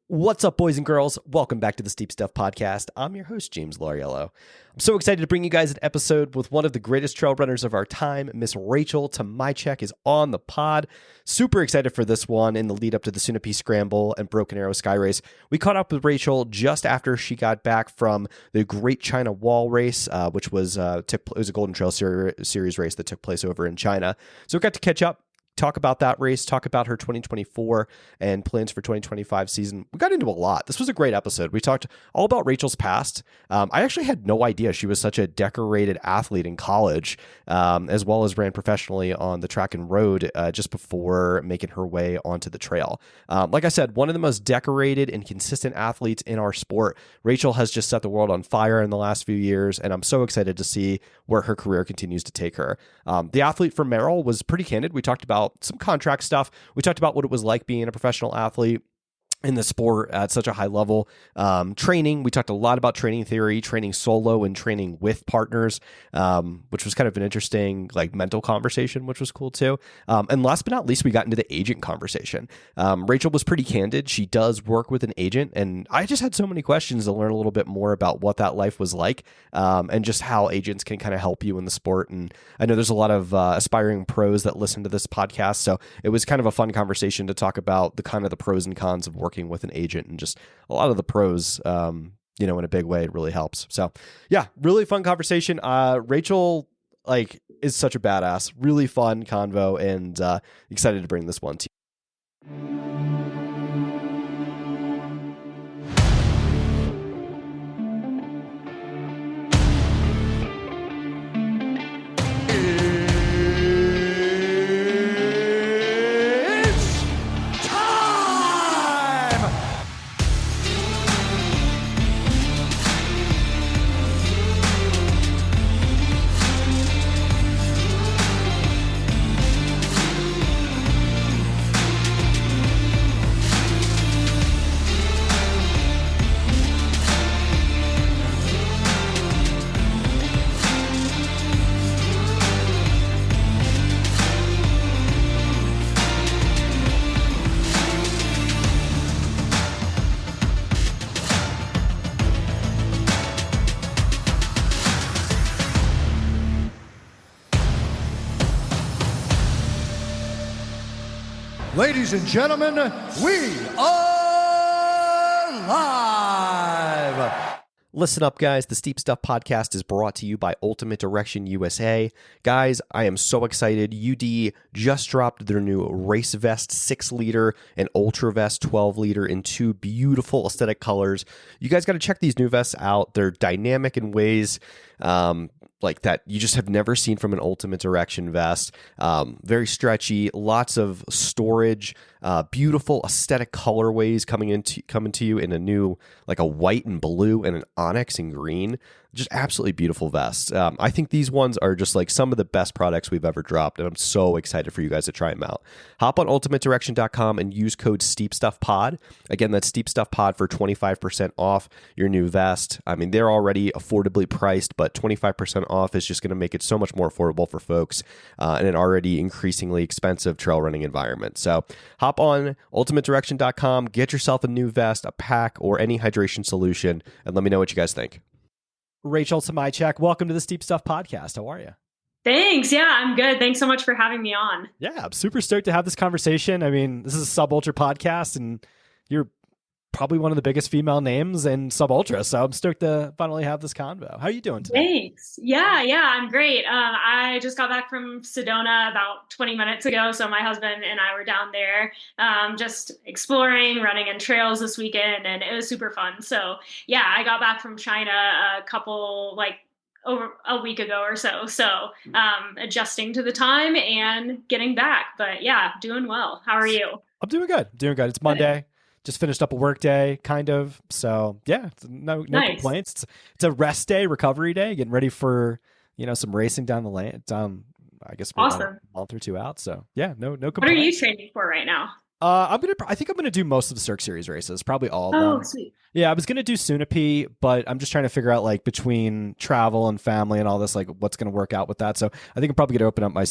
What's up, boys and girls? Welcome back to the Steep Stuff Podcast. I'm your host, James Lariello. I'm so excited to bring you guys an episode with one of the greatest trail runners of our time. Miss Rachel Tomajczyk is on the pod. Super excited for this one in the lead up to the Sunapee Scramble and Broken Arrow Sky Race. We caught up with Rachel just after she got back from the Great China Wall Race, which was it was a Golden Trail Series race that took place over in China. So we got to catch up, talk about that race, talk about her 2024 and plans for 2025 season. We got into a lot. This was a great episode. We talked all about Rachel's past. I actually had no idea she was such a decorated athlete in college, as well as ran professionally on the track and road just before making her way onto the trail. Like I said, one of the most decorated and consistent athletes in our sport. Rachel has just set the world on fire in the last few years, and I'm so excited to see where her career continues to take her. The athlete from Merrill was pretty candid. We talked about some contract stuff. We talked about what it was like being a professional athlete in the sport at such a high level. Training, we talked a lot about training theory, training solo and training with partners, which was kind of an interesting mental conversation, which was cool too. And last but not least, we got into the agent conversation. Rachel was pretty candid. She does work with an agent, and I just had so many questions to learn a little bit more about what that life was like, and just how agents can kind of help you in the sport. And I know there's a lot of aspiring pros that listen to this podcast, so it was kind of a fun conversation to talk about the pros and cons of working with an agent, and just a lot of the pros, in a big way. It really helps. So yeah, really fun conversation. Rachel is such a badass, really fun convo, and excited to bring this one to you. Ladies and gentlemen, we are live! Listen up, guys. The Steep Stuff Podcast is brought to you by Ultimate Direction USA. Guys, I am so excited. UD just dropped their new Race Vest 6-liter and Ultra Vest 12-liter in two beautiful aesthetic colors. You guys got to check these new vests out. They're dynamic in ways that you just have never seen from an Ultimate Direction vest. Very stretchy, lots of storage, beautiful aesthetic colorways coming to you in a new, a white and blue and an onyx and green. Just absolutely beautiful vests. I think these ones are just some of the best products we've ever dropped, and I'm so excited for you guys to try them out. Hop on ultimatedirection.com and use code SteepStuffPod. Again, that's SteepStuffPod for 25% off your new vest. I mean, they're already affordably priced, but 25% off is just going to make it so much more affordable for folks in an already increasingly expensive trail running environment. So hop on ultimatedirection.com, get yourself a new vest, a pack, or any hydration solution, and let me know what you guys think. Rachel Tomajczyk, welcome to the Steep Stuff Podcast. How are you? Thanks. Yeah, I'm good. Thanks so much for having me on. Yeah, I'm super stoked to have this conversation. I mean, this is a sub-ultra podcast, and you're probably one of the biggest female names in sub-ultra, so I'm stoked to finally have this convo. How are you doing today? Thanks. Yeah, I'm great. I just got back from Sedona about 20 minutes ago, so my husband and I were down there just exploring, running in trails this weekend, and it was super fun. So yeah, I got back from China over a week ago or so. So adjusting to the time and getting back, but yeah, doing well. How are you? I'm doing good. It's Monday. Just finished up a work day, kind of. So yeah, no nice. Complaints. It's a rest day, recovery day, getting ready for some racing down the lane. I guess we're awesome. a month or two out. So yeah, no complaints. What are you training for right now? I think I'm gonna do most of the Cirque Series races, probably all of Oh, them. sweet. Yeah, I was gonna do Sunapee, but I'm just trying to figure out like between travel and family and all this, like what's gonna work out with that. So I think I'm probably gonna open up my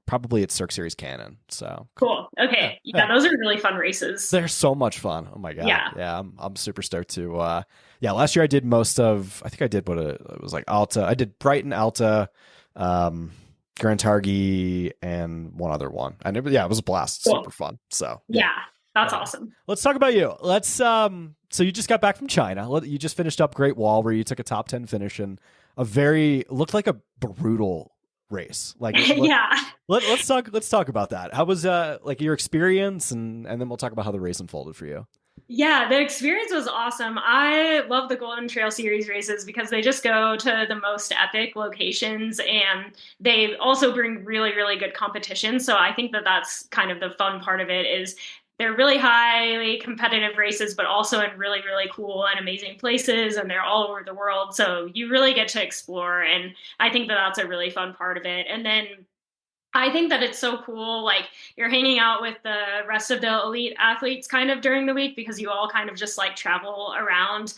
probably it's Cirque Series Canon. So Cool. yeah, Okay. yeah. Yeah, those are really fun races. They're so much fun. Oh my god. Yeah. Yeah, I'm super stoked to. Yeah, last year I did most of. I think I did what it was like Alta. I did Brighton, Alta, Grand Targhee, and one other one. I never. Yeah, it was a blast. Cool. Super fun. So Yeah, that's Yeah. awesome. Let's talk about you. Let's so you just got back from China. You just finished up Great Wall where you took a top 10 finish in a very looked like a brutal race. Like Yeah. let's talk about that. How was like your experience and then we'll talk about how the race unfolded for you. Yeah, the experience was awesome. I love the Golden Trail Series races because they just go to the most epic locations and they also bring really, really good competition. So I think that that's kind of the fun part of it is they're really highly competitive races, but also in really, really cool and amazing places, and they're all over the world. So you really get to explore, and I think that that's a really fun part of it. And then I think that it's so cool. Like you're hanging out with the rest of the elite athletes kind of during the week because you all kind of just like travel around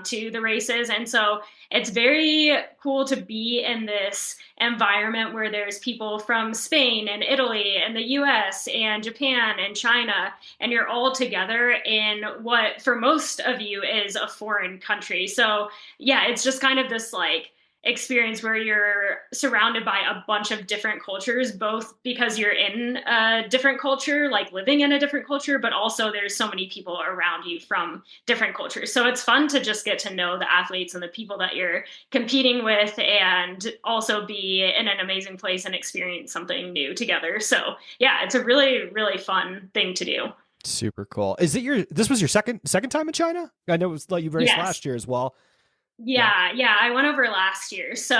to the races. And so it's very cool to be in this environment where there's people from Spain and Italy and the US and Japan and China, and you're all together in what for most of you is a foreign country. So yeah, it's just kind of this like experience where you're surrounded by a bunch of different cultures, both because you're in a different culture, like living in a different culture, but also there's so many people around you from different cultures. So it's fun to just get to know the athletes and the people that you're competing with and also be in an amazing place and experience something new together. So yeah, it's a really, really fun thing to do. Super cool. This was your second time in China? I know it was like you raced Yes. last year as well. Yeah, I went over last year. So,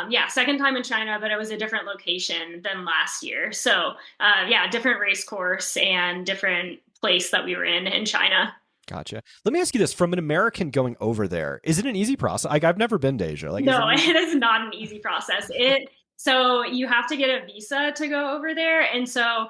yeah, second time in China, but it was a different location than last year. So, yeah, different race course and different place that we were in China. Gotcha. Let me ask you this: from an American going over there, is it an easy process? Like I've never been to Asia. Like, No, it is not an easy process. So you have to get a visa to go over there, and so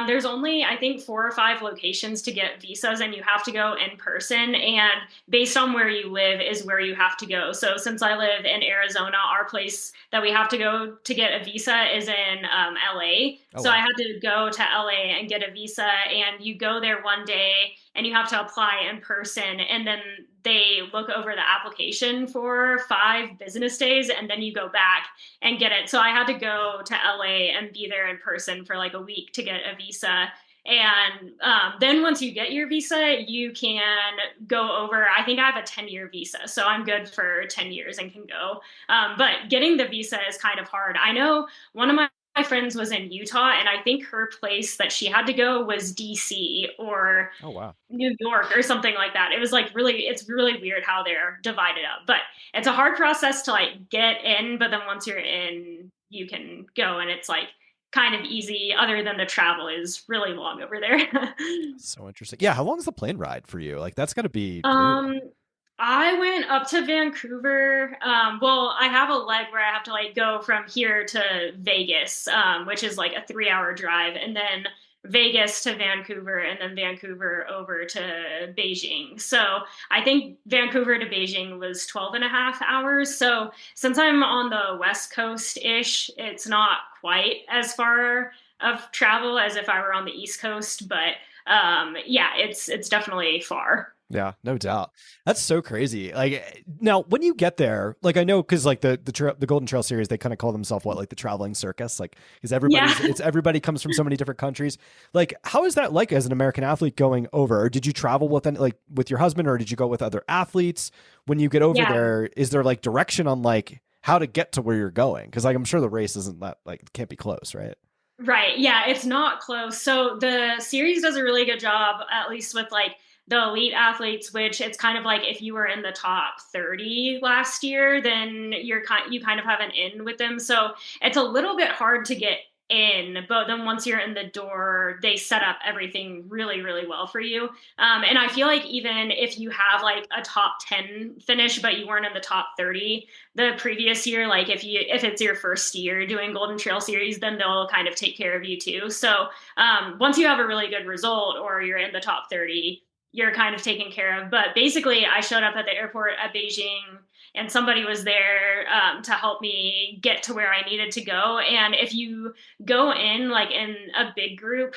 there's only I think 4 or 5 locations to get visas, and you have to go in person. And based on where you live is where you have to go. So since I live in Arizona, our place that we have to go to get a visa is in LA. Oh, so wow. I had to go to LA and get a visa, and you go there one day and you have to apply in person, and then they look over the application for 5 business days, and then you go back and get it. So I had to go to LA and be there in person for like a week to get a visa. And then once you get your visa, you can go over. I think I have a 10-year visa, so I'm good for 10 years and can go. But getting the visa is kind of hard. I know one of my friends was in Utah, and I think her place that she had to go was DC or Oh wow. New York or something like that. It was like it's really weird how they're divided up, but it's a hard process to like get in. But then once you're in, you can go, and it's like kind of easy. Other than the travel is really long over there. So interesting. Yeah. How long is the plane ride for you? Like that's got to be. Brutal. I went up to Vancouver. Well, I have a leg where I have to like go from here to Vegas, which is like a 3-hour drive, and then Vegas to Vancouver, and then Vancouver over to Beijing. So I think Vancouver to Beijing was 12 and a half hours. So since I'm on the West Coast ish, it's not quite as far of travel as if I were on the East Coast, but yeah, it's definitely far. Yeah, no doubt. That's so crazy. Like now, when you get there, like I know because like the Golden Trail Series, they kind of call themselves what, like the traveling circus, like because everybody comes from so many different countries. Like, how is that like as an American athlete going over? Or did you travel with like with your husband, or did you go with other athletes? When you get over there, is there like direction on like how to get to where you're going? Because like I'm sure the race isn't that like it can't be close, right? Right. Yeah, it's not close. So the series does a really good job, at least with like the elite athletes, which it's kind of like if you were in the top 30 last year, then you kind of have an in with them. So it's a little bit hard to get in, but then once you're in the door, they set up everything really, really well for you. And I feel like even if you have like a top 10 finish, but you weren't in the top 30 the previous year, like if it's your first year doing Golden Trail Series, then they'll kind of take care of you too. So once you have a really good result or you're in the top 30, you're kind of taken care of. But basically, I showed up at the airport at Beijing and somebody was there to help me get to where I needed to go. And if you go in like in a big group,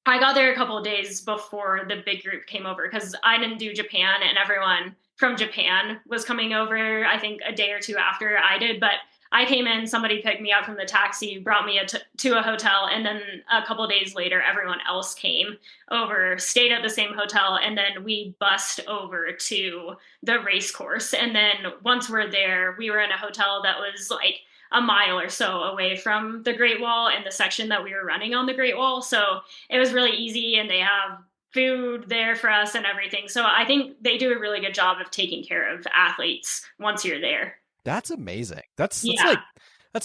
I got there a couple of days before the big group came over because I didn't do Japan and everyone from Japan was coming over, I think a day or two after I did. But I came in, somebody picked me up from the taxi, brought me to a hotel, and then a couple of days later, everyone else came over, stayed at the same hotel, and then we bussed over to the race course. And then once we're there, we were in a hotel that was like a mile or so away from the Great Wall and the section that we were running on the Great Wall. So it was really easy, and they have food there for us and everything. So I think they do a really good job of taking care of athletes once you're there. That's amazing. That's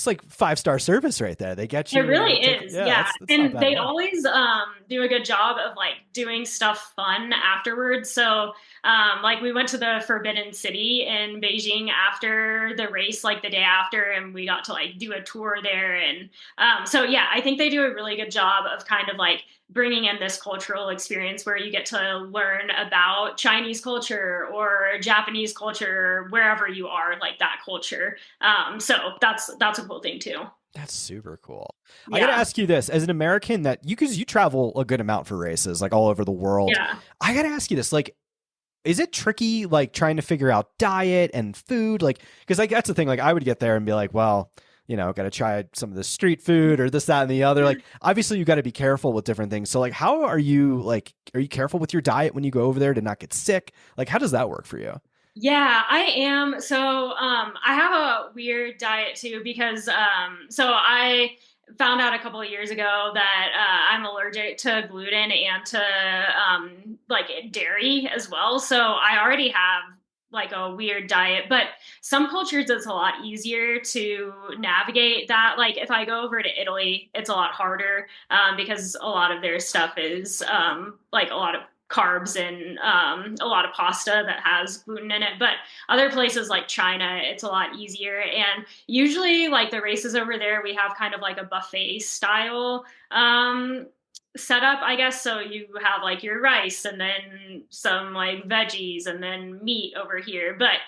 like 5-star service right there. They get you. It really is. Yeah. That's and they always do a good job of like doing stuff fun afterwards. So like we went to the Forbidden City in Beijing after the race, like the day after, and we got to like do a tour there. And so, yeah, I think they do a really good job of kind of like bringing in this cultural experience where you get to learn about Chinese culture or Japanese culture, wherever you are, like that culture. So that's a cool thing too. That's super cool. Yeah. I got to ask you this as an American because you travel a good amount for races, like all over the world. Yeah. I got to ask you this, like, is it tricky, like trying to figure out diet and food? Like, cause like, that's the thing. Like I would get there and be like, well, got to try some of the street food or this, that, and the other. Like, obviously you got to be careful with different things. So like, how are you careful with your diet when you go over there to not get sick? Like, how does that work for you? Yeah, I am. So I have a weird diet too, because so I found out a couple of years ago that I'm allergic to gluten and to like dairy as well. So I already have like a weird diet, but some cultures it's a lot easier to navigate that. Like if I go over to Italy, it's a lot harder because a lot of their stuff is like a lot of carbs and a lot of pasta that has gluten in it. But other places like China, it's a lot easier. And usually like the races over there, we have kind of like a buffet style setup, I guess. So you have like your rice and then some like veggies and then meat over here. But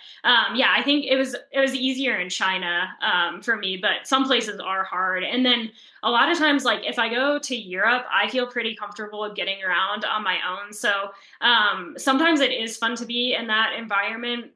yeah, I think it was easier in China for me, but some places are hard. And then a lot of times, like if I go to Europe, I feel pretty comfortable getting around on my own. So sometimes it is fun to be in that environment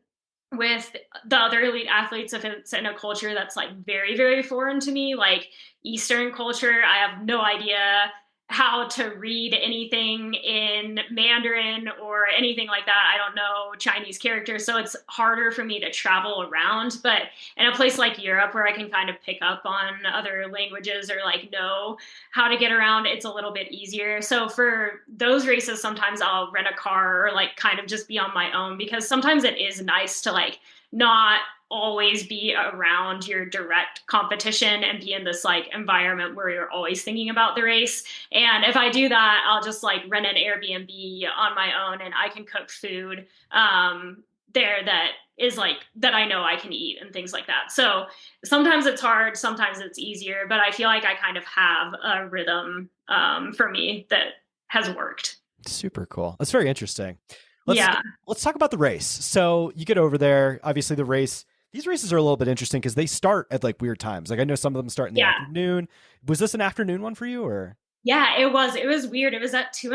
with the other elite athletes if it's in a culture that's like very, very foreign to me, like Eastern culture. I have no idea how to read anything in Mandarin or anything like that. I don't know Chinese characters, so it's harder for me to travel around. But in a place like Europe where I can kind of pick up on other languages or like know how to get around, it's a little bit easier. So for those races, sometimes I'll rent a car or like kind of just be on my own, because sometimes it is nice to like not always be around your direct competition and be in this like environment where you're always thinking about the race. And if I do that, I'll just like rent an Airbnb on my own and I can cook food there that is like that I know I can eat and things like that. So sometimes it's hard, sometimes it's easier, but I feel like I kind of have a rhythm for me that has worked. Super cool. That's very interesting. Let's talk about the race. So you get over there, obviously these races are a little bit interesting because they start at like weird times. Like I know some of them start in the afternoon. Was this an afternoon one for you or? Yeah, it was weird. It was at 2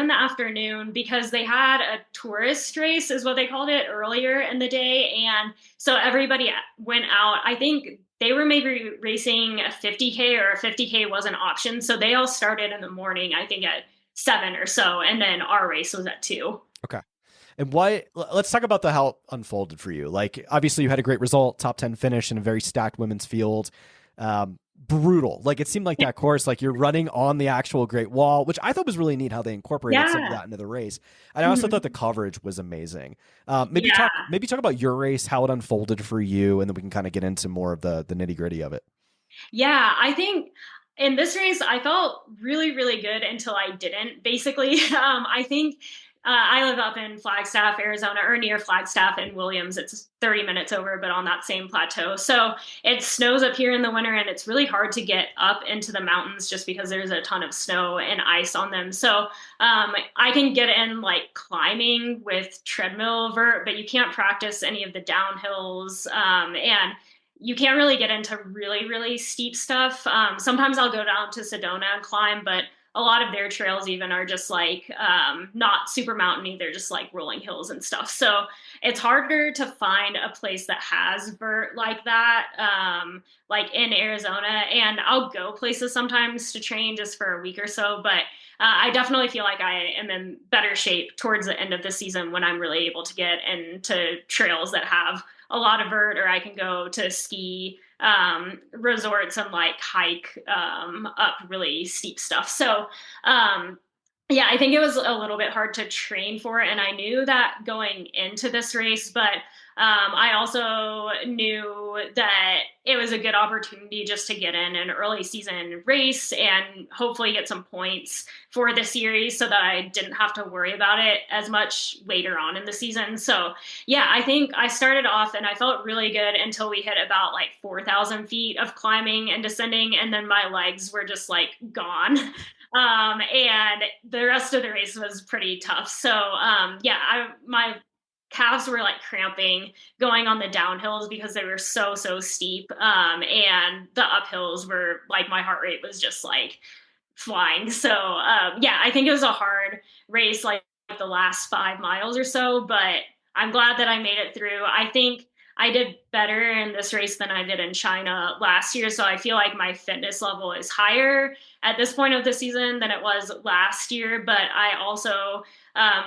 p.m. because they had a tourist race is what they called it earlier in the day. And so everybody went out. I think they were maybe racing a 50K or a 50K was an option. So they all started in the morning, I think at 7 or so. And then our race was at 2. Okay. And let's talk about how it unfolded for you. Like, obviously you had a great result, top 10 finish in a very stacked women's field. Brutal. Like it seemed like that course, like you're running on the actual Great Wall, which I thought was really neat how they incorporated some of that into the race. And I also thought the coverage was amazing. Maybe talk about your race, how it unfolded for you, and then we can kind of get into more of the nitty gritty of it. Yeah, I think in this race, I felt really, really good until I didn't. Basically, I think I live up in Flagstaff, Arizona, or near Flagstaff in Williams. It's 30 minutes over, but on that same plateau. So it snows up here in the winter, and it's really hard to get up into the mountains just because there's a ton of snow and ice on them. So I can get in like climbing with treadmill vert, but you can't practice any of the downhills. And you can't really get into really, really steep stuff. Sometimes I'll go down to Sedona and climb, but a lot of their trails even are just like not super mountainy. They're just like rolling hills and stuff. So it's harder to find a place that has vert like that, like in Arizona. And I'll go places sometimes to train just for a week or so, but I definitely feel like I am in better shape towards the end of the season when I'm really able to get into trails that have a lot of vert, or I can go to ski resorts and like hike up really steep stuff. So yeah, I think it was a little bit hard to train for, and I knew that going into this race, but I also knew that it was a good opportunity just to get in an early season race and hopefully get some points for the series so that I didn't have to worry about it as much later on in the season. So yeah, I think I started off and I felt really good until we hit about like 4,000 feet of climbing and descending, and then my legs were just like gone. And the rest of the race was pretty tough. So yeah, my calves were like cramping going on the downhills because they were so steep. And the uphills were like my heart rate was just like flying. So yeah, I think it was a hard race, like the last 5 miles or so, but I'm glad that I made it through. I think I did better in this race than I did in China last year. So I feel like my fitness level is higher at this point of the season than it was last year. But I also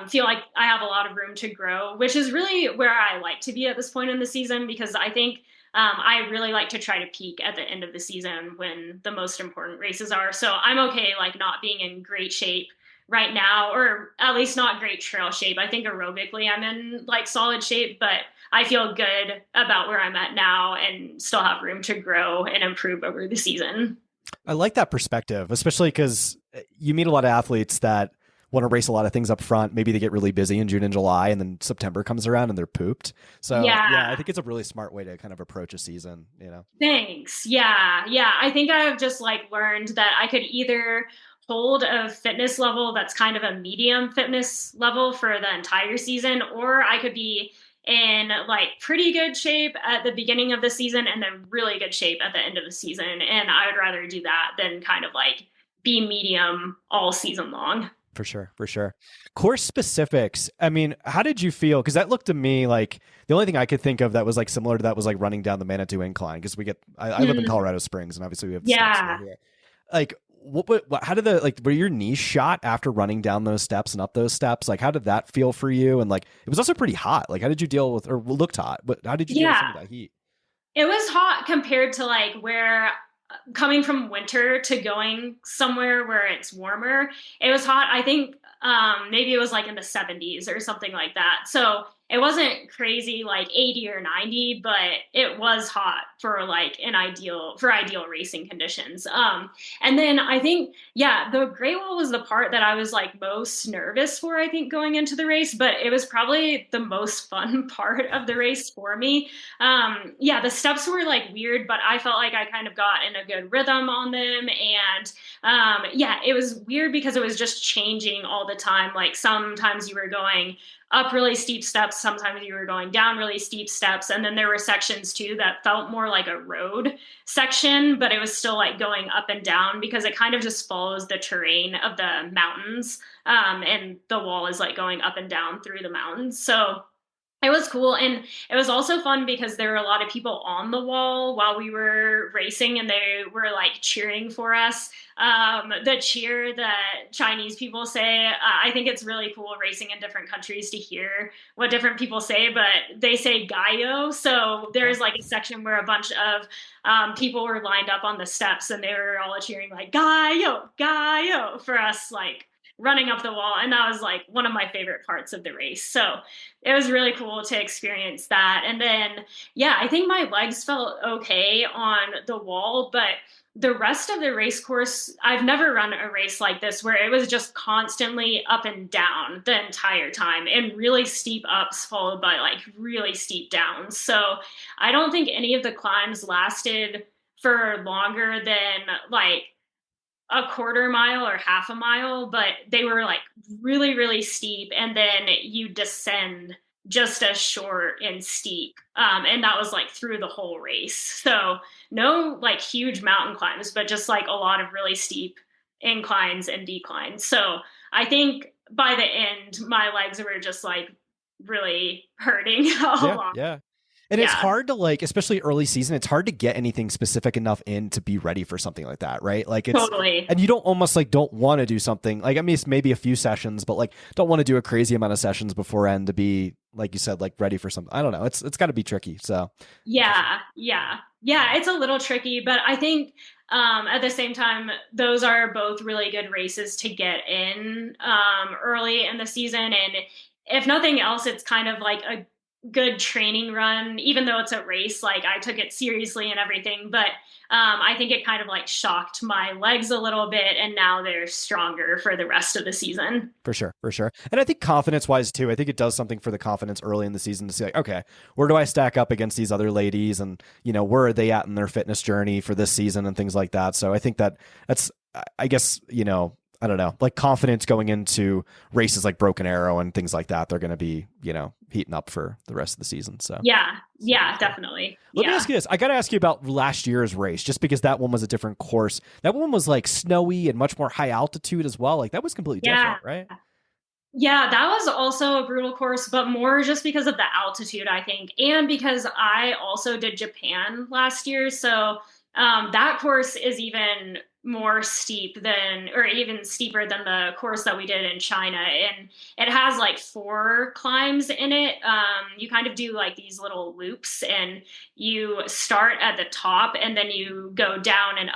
feel like I have a lot of room to grow, which is really where I like to be at this point in the season, because I think I really like to try to peak at the end of the season when the most important races are. So I'm okay like not being in great shape right now, or at least not great trail shape. I think aerobically I'm in like solid shape, but I feel good about where I'm at now and still have room to grow and improve over the season. I like that perspective, especially because you meet a lot of athletes that want to race a lot of things up front. Maybe they get really busy in June and July, and then September comes around and they're pooped. So yeah, I think it's a really smart way to kind of approach a season, you know? Thanks. Yeah. Yeah. I think I've just like learned that I could either hold a fitness level that's kind of a medium fitness level for the entire season, or I could be in like pretty good shape at the beginning of the season and then really good shape at the end of the season. And I would rather do that than kind of like be medium all season long. For sure. For sure. Course specifics. I mean, how did you feel? Because that looked to me like the only thing I could think of that was like similar to that was like running down the Manitou incline. Because I live in Colorado Springs, and obviously we have the steps over here. Like, how did were your knees shot after running down those steps and up those steps? Like, how did that feel for you? And like, it was also pretty hot. Like, how did you deal with, or looked hot, but how did you deal with some of that heat? It was hot compared to like where coming from winter to going somewhere where it's warmer. It was hot. I think maybe it was like in the 70s or something like that. So it wasn't crazy like 80 or 90, but it was hot for like ideal racing conditions. And then I think, yeah, the Great Wall was the part that I was like most nervous for, I think, going into the race, but it was probably the most fun part of the race for me. Yeah, the steps were like weird, but I felt like I kind of got in a good rhythm on them. And yeah, it was weird because it was just changing all the time. Like sometimes you were going up really steep steps, sometimes you were going down really steep steps, and then there were sections too that felt more like a road section, but it was still like going up and down because it kind of just follows the terrain of the mountains, and the wall is like going up and down through the mountains. So it was cool. And it was also fun because there were a lot of people on the wall while we were racing, and they were like cheering for us. The cheer that Chinese people say, I think it's really cool racing in different countries to hear what different people say, but they say Gaio. So there's like a section where a bunch of people were lined up on the steps and they were all cheering like Gaio, Gaio for us, like running up the wall. And that was like one of my favorite parts of the race. So it was really cool to experience that. And then, yeah, I think my legs felt okay on the wall, but the rest of the race course, I've never run a race like this where it was just constantly up and down the entire time and really steep ups followed by like really steep downs. So I don't think any of the climbs lasted for longer than like a quarter mile or half a mile, but they were like really, really steep. And then you descend just as short and steep. And that was like through the whole race. So no like huge mountain climbs, but just like a lot of really steep inclines and declines. So I think by the end, my legs were just like really hurting a lot. Yeah. And it's hard to like, especially early season, it's hard to get anything specific enough in to be ready for something like that, right? Like it's Totally. And you don't want to do something like, I mean, it's maybe a few sessions, but like don't want to do a crazy amount of sessions before end to be, like you said, like ready for something. I don't know. It's got to be tricky. So yeah, it's a little tricky, but I think at the same time, those are both really good races to get in early in the season. And if nothing else, it's kind of like a good training run, even though it's a race. Like I took it seriously and everything, but I think it kind of like shocked my legs a little bit, and now they're stronger for the rest of the season. For sure. And I think confidence wise too, I think it does something for the confidence early in the season to see like, okay, where do I stack up against these other ladies, and where are they at in their fitness journey for this season and things like that. So I think that's I guess I don't know, like confidence going into races like Broken Arrow and things like that. They're going to be, heating up for the rest of the season. So yeah, definitely. Let me ask you this. I got to ask you about last year's race, just because that one was a different course. That one was like snowy and much more high altitude as well. Like that was completely different, right? Yeah, that was also a brutal course, but more just because of the altitude, I think. And because I also did Japan last year. So that course is even more steep or even steeper than the course that we did in China. And it has like 4 climbs in it. You kind of do like these little loops, and you start at the top and then you go down and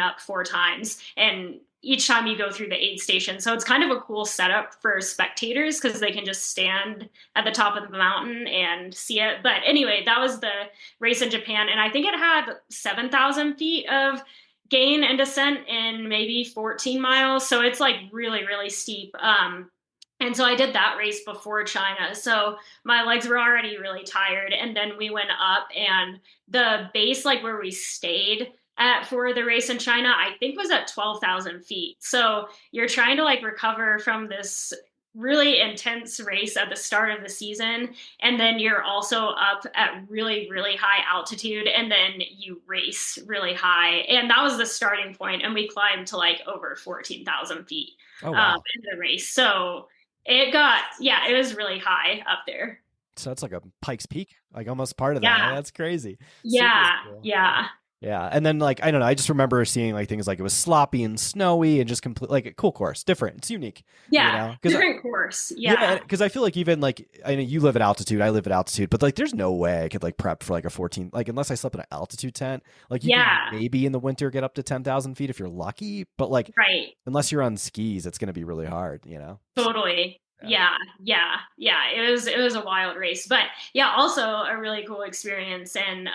up 4 times. And each time you go through the aid station. So it's kind of a cool setup for spectators because they can just stand at the top of the mountain and see it. But anyway, that was the race in Japan. And I think it had 7,000 feet of gain and descent in maybe 14 miles. So it's like really, really steep. And so I did that race before China. So my legs were already really tired. And then we went up, and the base, like where we stayed at for the race in China, I think was at 12,000 feet. So you're trying to like recover from this really intense race at the start of the season. And then you're also up at really, really high altitude. And then you race really high. And that was the starting point. And we climbed to like over 14,000 feet in the race. So it was really high up there. So it's like a Pikes Peak, like almost part of that. Yeah. That's crazy. Yeah. Cool. Yeah. Yeah. And then like, I don't know, I just remember seeing like things like it was sloppy and snowy and just complete, like a cool course, different. It's unique. Yeah. Different course. Yeah. Because I feel like even like, I know you live at altitude, I live at altitude, but like there's no way I could like prep for like a 14, like unless I slept in an altitude tent, like you can maybe in the winter get up to 10,000 feet if you're lucky, but like, unless you're on skis, it's going to be really hard, Totally. Yeah. It was a wild race, but yeah, also a really cool experience. And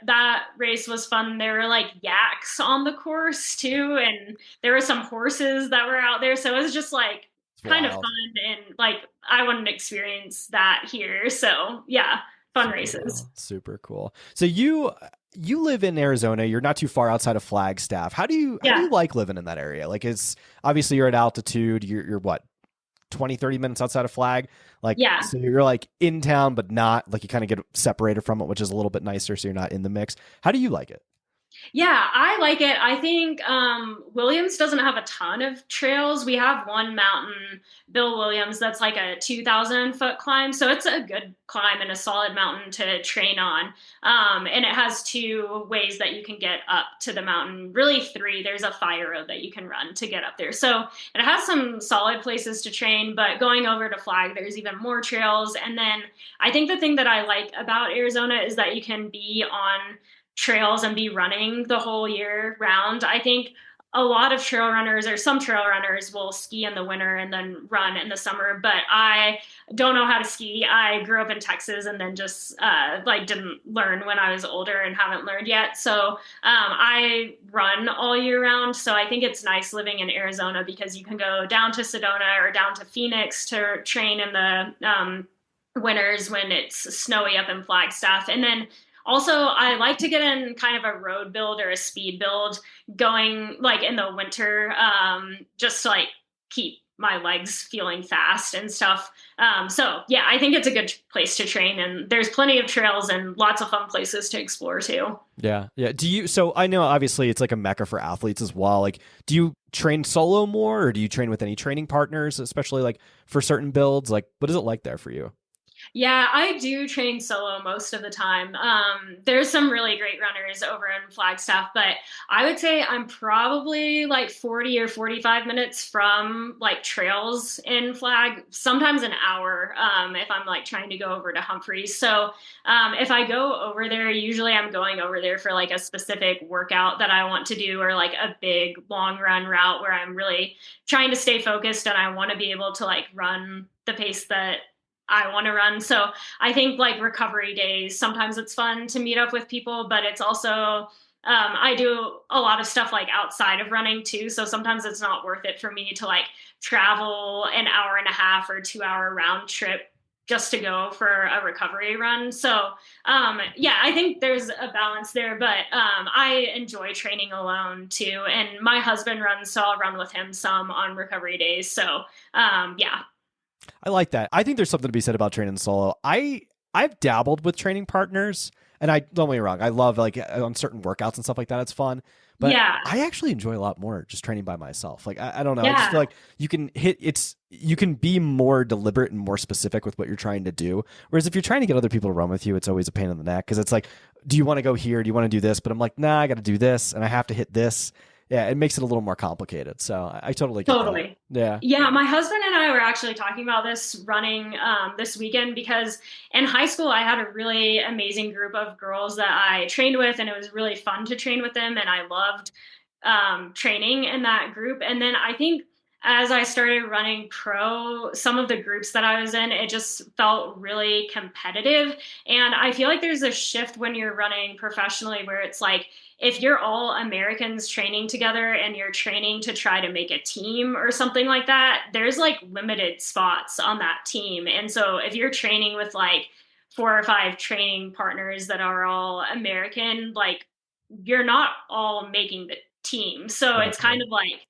that race was fun. There were like yaks on the course too, and there were some horses that were out there. So it was just like kind of fun, and like I wanted to experience that here. So yeah, fun races. Super cool. So you live in Arizona. You're not too far outside of Flagstaff. How do you like living in that area? Like, it's obviously you're at altitude. You're what, 20, 30 minutes outside of Flag? Like, so you're like in town, but not like, you kind of get separated from it, which is a little bit nicer. So you're not in the mix. How do you like it? Yeah, I like it. I think Williams doesn't have a ton of trails. We have one mountain, Bill Williams, that's like a 2,000-foot climb. So it's a good climb and a solid mountain to train on. And it has 2 ways that you can get up to the mountain. Really 3. There's a fire road that you can run to get up there. So it has some solid places to train, but going over to Flag, there's even more trails. And then I think the thing that I like about Arizona is that you can be on trails and be running the whole year round. I think a lot of trail runners, or some trail runners, will ski in the winter and then run in the summer, but I don't know how to ski. I grew up in Texas and then just like didn't learn when I was older and haven't learned yet. So I run all year round. So I think it's nice living in Arizona because you can go down to Sedona or down to Phoenix to train in the winters when it's snowy up in Flagstaff. And then also, I like to get in kind of a road build or a speed build going like in the winter, just to like keep my legs feeling fast and stuff. So yeah, I think it's a good place to train, and there's plenty of trails and lots of fun places to explore too. Yeah. Yeah. So I know obviously it's like a mecca for athletes as well. Like, do you train solo more, or do you train with any training partners, especially like for certain builds? Like, what is it like there for you? Yeah, I do train solo most of the time. There's some really great runners over in Flagstaff, but I would say I'm probably like 40 or 45 minutes from like trails in Flag, sometimes an hour, if I'm like trying to go over to Humphreys. So if I go over there, usually I'm going over there for like a specific workout that I want to do, or like a big long run route where I'm really trying to stay focused and I want to be able to like run the pace that I want to run. So I think like recovery days, sometimes it's fun to meet up with people, but it's also, I do a lot of stuff like outside of running too. So sometimes it's not worth it for me to like travel an hour and a half or 2 hour round trip just to go for a recovery run. So yeah, I think there's a balance there, but I enjoy training alone too. And my husband runs, so I'll run with him some on recovery days. So yeah. I like that. I think there's something to be said about training solo. I've dabbled with training partners, and I don't get me wrong, I love like on certain workouts and stuff like that. It's fun. But yeah. I actually enjoy a lot more just training by myself. Like I don't know. Yeah. I just feel like you can be more deliberate and more specific with what you're trying to do. Whereas if you're trying to get other people to run with you, it's always a pain in the neck, because it's like, do you want to go here? Do you want to do this? But I'm like, nah, I got to do this, and I have to hit this. Yeah, it makes it a little more complicated. So I totally get that. Yeah. Yeah, my husband and I were actually talking about this running this weekend, because in high school I had a really amazing group of girls that I trained with, and it was really fun to train with them, and I loved training in that group. And then I think as I started running pro, some of the groups that I was in, it just felt really competitive. And I feel like there's a shift when you're running professionally where it's like, if you're all Americans training together and you're training to try to make a team or something like that, there's like limited spots on that team. And so if you're training with like 4 or 5 training partners that are all American, like you're not all making the team. So it's kind of like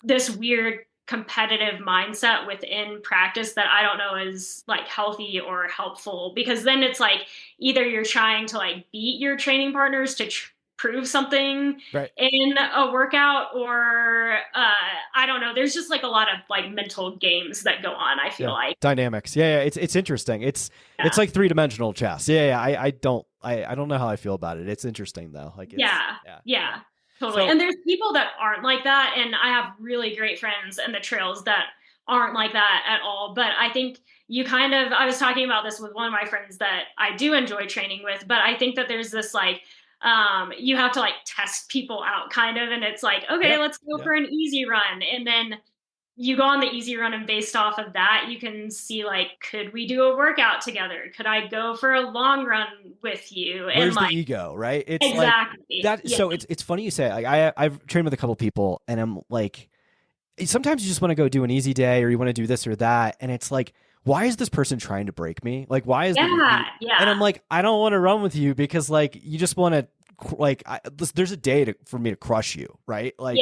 this weird competitive mindset within practice that I don't know is like healthy or helpful, because then it's like either you're trying to like beat your training partners to prove something in a workout, or I don't know. There's just like a lot of like mental games that go on, I feel like. Dynamics. Yeah. It's interesting. It's like 3-dimensional chess. Yeah. I don't know how I feel about it. It's interesting though. Like, yeah. Totally. And there's people that aren't like that. And I have really great friends in the trails that aren't like that at all. But I think I was talking about this with one of my friends that I do enjoy training with, but I think that there's this like, you have to like test people out kind of. And it's like, okay, let's go for an easy run. And then you go on the easy run, and based off of that, you can see like, could we do a workout together? Could I go for a long run with you? And where's like, the ego, right? It's exactly like that. Yeah. So it's funny you say, like, I've trained with a couple people, and I'm like, sometimes you just want to go do an easy day, or you want to do this or that. And it's like, why is this person trying to break me? Like, why is yeah. And I'm like, I don't want to run with you because like, you just want to, like, there's a day for me to crush you, right? Like,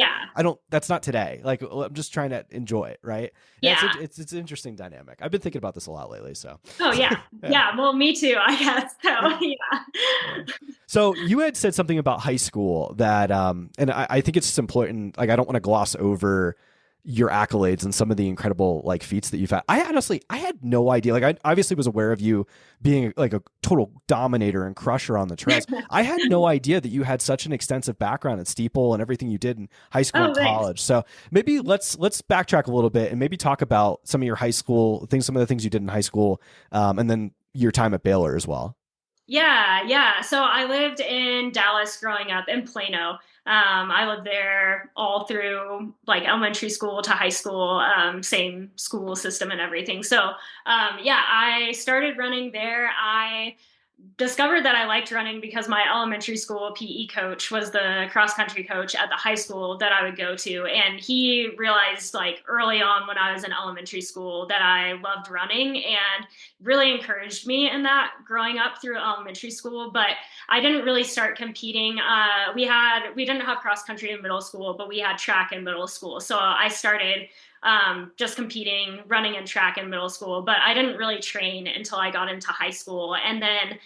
that's not today. Like, I'm just trying to enjoy it, right? Yeah. It's an interesting dynamic. I've been thinking about this a lot lately, so. Oh, yeah. Yeah. Well, me too, I guess. So, yeah. So you had said something about high school that, and I think it's important, like, I don't want to gloss over your accolades and some of the incredible like feats that you've had. I had no idea. Like, I obviously was aware of you being like a total dominator and crusher on the trails. I had no idea that you had such an extensive background at steeple and everything you did in high school and college. So maybe let's backtrack a little bit and maybe talk about some of your high school things, some of the things you did in high school, and then your time at Baylor as well. Yeah. So I lived in Dallas growing up in Plano. I lived there all through like elementary school to high school, same school system and everything. So, yeah, I started running there. I discovered that I liked running because my elementary school PE coach was the cross country coach at the high school that I would go to. And he realized like early on when I was in elementary school that I loved running and really encouraged me in that growing up through elementary school. But I didn't really start competing. We didn't have cross country in middle school, but we had track in middle school. So I started just competing, running and track in middle school, but I didn't really train until I got into high school. And then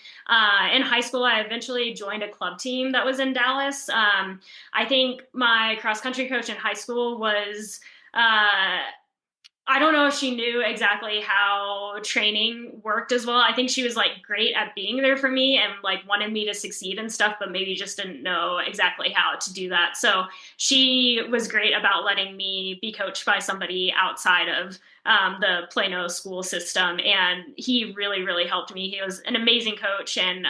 in high school, I eventually joined a club team that was in Dallas. I think my cross country coach in high school was I don't know if she knew exactly how training worked as well. I think she was like great at being there for me and like wanted me to succeed and stuff, but maybe just didn't know exactly how to do that. So she was great about letting me be coached by somebody outside of the Plano school system. And he really, really helped me. He was an amazing coach, and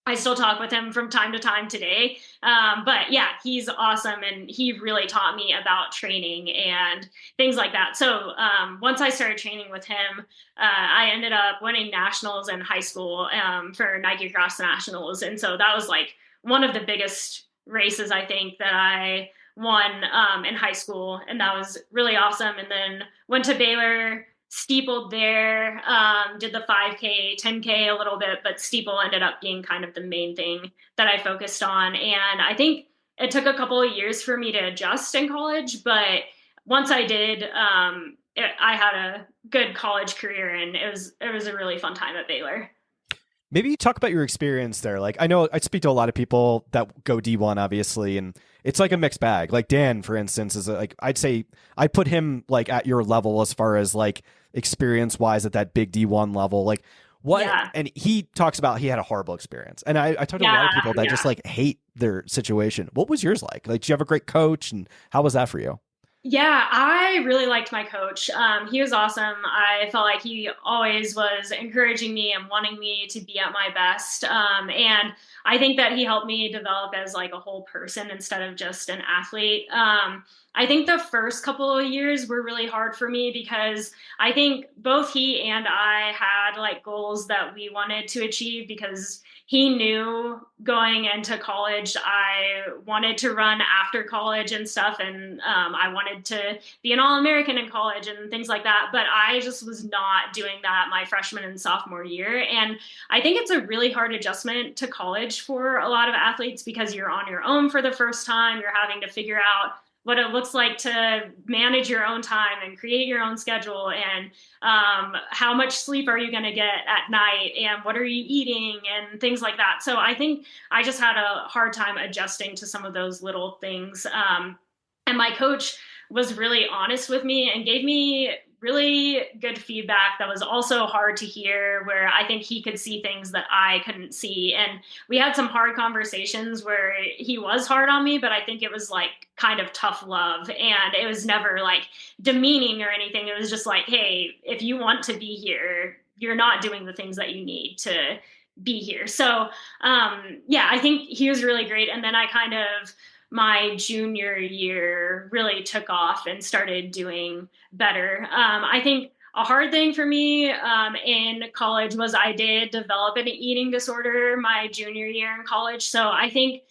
I still talk with him from time to time today. But yeah, he's awesome. And he really taught me about training and things like that. So once I started training with him, I ended up winning nationals in high school for Nike Cross Nationals. And so that was like one of the biggest races I think that I won in high school. And that was really awesome. And then went to Baylor, steepled there, did the 5K, 10K a little bit, but steeple ended up being kind of the main thing that I focused on. And I think it took a couple of years for me to adjust in college, but once I did, I had a good college career, and it was a really fun time at Baylor. Maybe talk about your experience there. Like, I know I speak to a lot of people that go D1, obviously, and it's like a mixed bag. Like Dan, for instance, is like, I'd say I put him like at your level as far as like experience wise at that big D1 level. Like what? Yeah. And he talks about he had a horrible experience. And I talked to a lot of people that just like hate their situation. What was yours like? Like, did you have a great coach, and how was that for you? Yeah, I really liked my coach. He was awesome. I felt like he always was encouraging me and wanting me to be at my best. And I think that he helped me develop as like a whole person instead of just an athlete. I think the first couple of years were really hard for me because I think both he and I had like goals that we wanted to achieve, because he knew going into college I wanted to run after college and stuff, and I wanted to be an All-American in college and things like that, but I just was not doing that my freshman and sophomore year. And I think it's a really hard adjustment to college for a lot of athletes because you're on your own for the first time. You're having to figure out what it looks like to manage your own time and create your own schedule, and how much sleep are you going to get at night, and what are you eating, and things like that. So I think I just had a hard time adjusting to some of those little things. And my coach was really honest with me and gave me really good feedback that was also hard to hear, where I think he could see things that I couldn't see. And we had some hard conversations where he was hard on me, but I think it was like kind of tough love. And it was never like demeaning or anything. It was just like, hey, if you want to be here, you're not doing the things that you need to be here. So yeah, I think he was really great. And then I kind of, my junior year really took off and started doing better. I think a hard thing for me in college was I did develop an eating disorder my junior year in college. So I think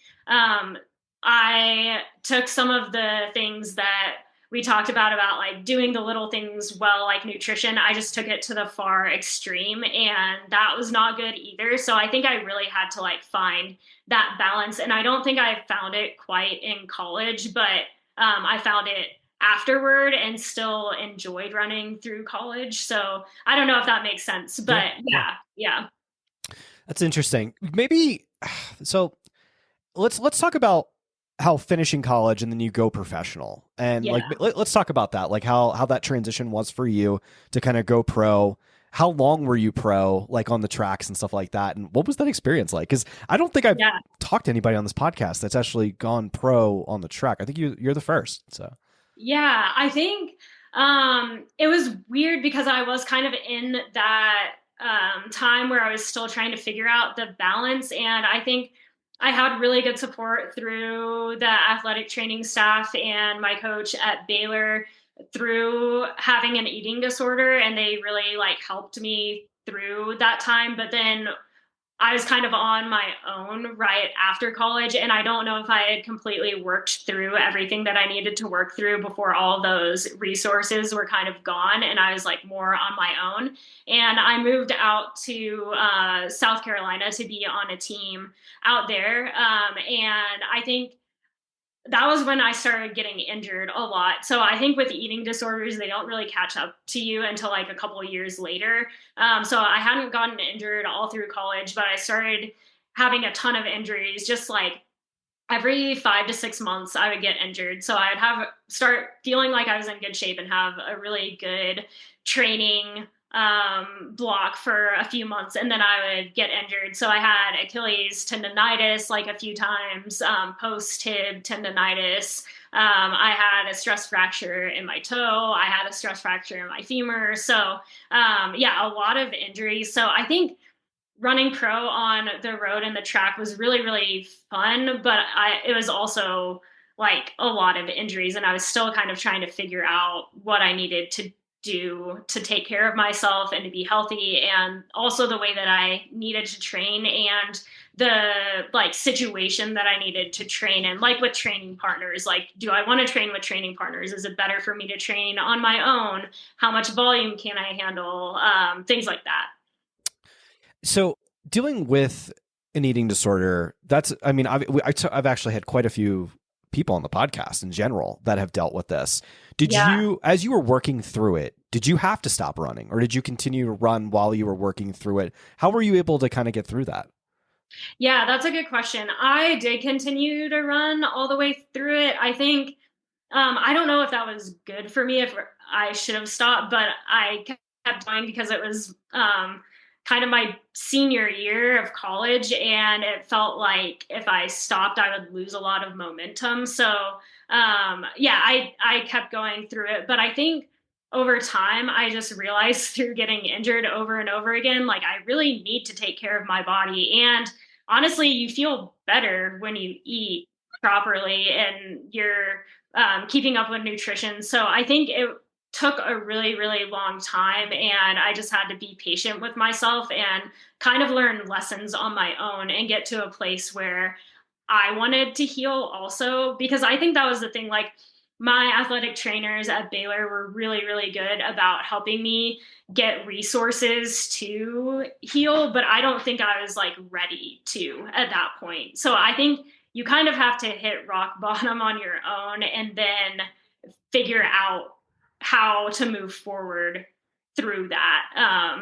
I took some of the things that we talked about like doing the little things well, like nutrition. I just took it to the far extreme, and that was not good either. So I think I really had to like find that balance. And I don't think I found it quite in college, but I found it afterward and still enjoyed running through college. So I don't know if that makes sense, but yeah. That's interesting. Maybe, so let's talk about how finishing college and then you go professional, and like let's talk about that, like how that transition was for you to kind of go pro. How long were you pro, like on the tracks and stuff like that, and what was that experience like? Because I don't think I've talked to anybody on this podcast that's actually gone pro on the track. I think you're the first. So yeah, I think it was weird because I was kind of in that time where I was still trying to figure out the balance. And I think I had really good support through the athletic training staff and my coach at Baylor through having an eating disorder. And they really like helped me through that time. But then I was kind of on my own right after college, and I don't know if I had completely worked through everything that I needed to work through before all those resources were kind of gone, and I was like more on my own. And I moved out to South Carolina to be on a team out there, and I think that was when I started getting injured a lot. So I think with eating disorders, they don't really catch up to you until like a couple of years later. So I hadn't gotten injured all through college, but I started having a ton of injuries, just like every 5 to 6 months I would get injured. So I'd start feeling like I was in good shape and have a really good training block for a few months, and then I would get injured. So I had Achilles tendonitis like a few times, post tib tendonitis. I had a stress fracture in my toe. I had a stress fracture in my femur. So yeah, a lot of injuries. So I think running pro on the road and the track was really, really fun, but it was also like a lot of injuries, and I was still kind of trying to figure out what I needed to do to take care of myself and to be healthy, and also the way that I needed to train and the like situation that I needed to train in, like with training partners. Like, do I want to train with training partners? Is it better for me to train on my own? How much volume can I handle? Things like that. So dealing with an eating disorder, I mean, I've actually had quite a few people on the podcast in general that have dealt with this. Did you, as you were working through it, did you have to stop running, or did you continue to run while you were working through it? How were you able to kind of get through that? Yeah, that's a good question. I did continue to run all the way through it. I think, I don't know if that was good for me, if I should have stopped, but I kept going because it was kind of my senior year of college, and it felt like if I stopped, I would lose a lot of momentum. So yeah, I kept going through it, but I think over time, I just realized through getting injured over and over again, like I really need to take care of my body. And honestly, you feel better when you eat properly and you're keeping up with nutrition. So I think it took a really, really long time, and I just had to be patient with myself and kind of learn lessons on my own and get to a place where I wanted to heal also, because I think that was the thing. Like, my athletic trainers at Baylor were really, really good about helping me get resources to heal, but I don't think I was like ready to at that point. So I think you kind of have to hit rock bottom on your own and then figure out how to move forward through that.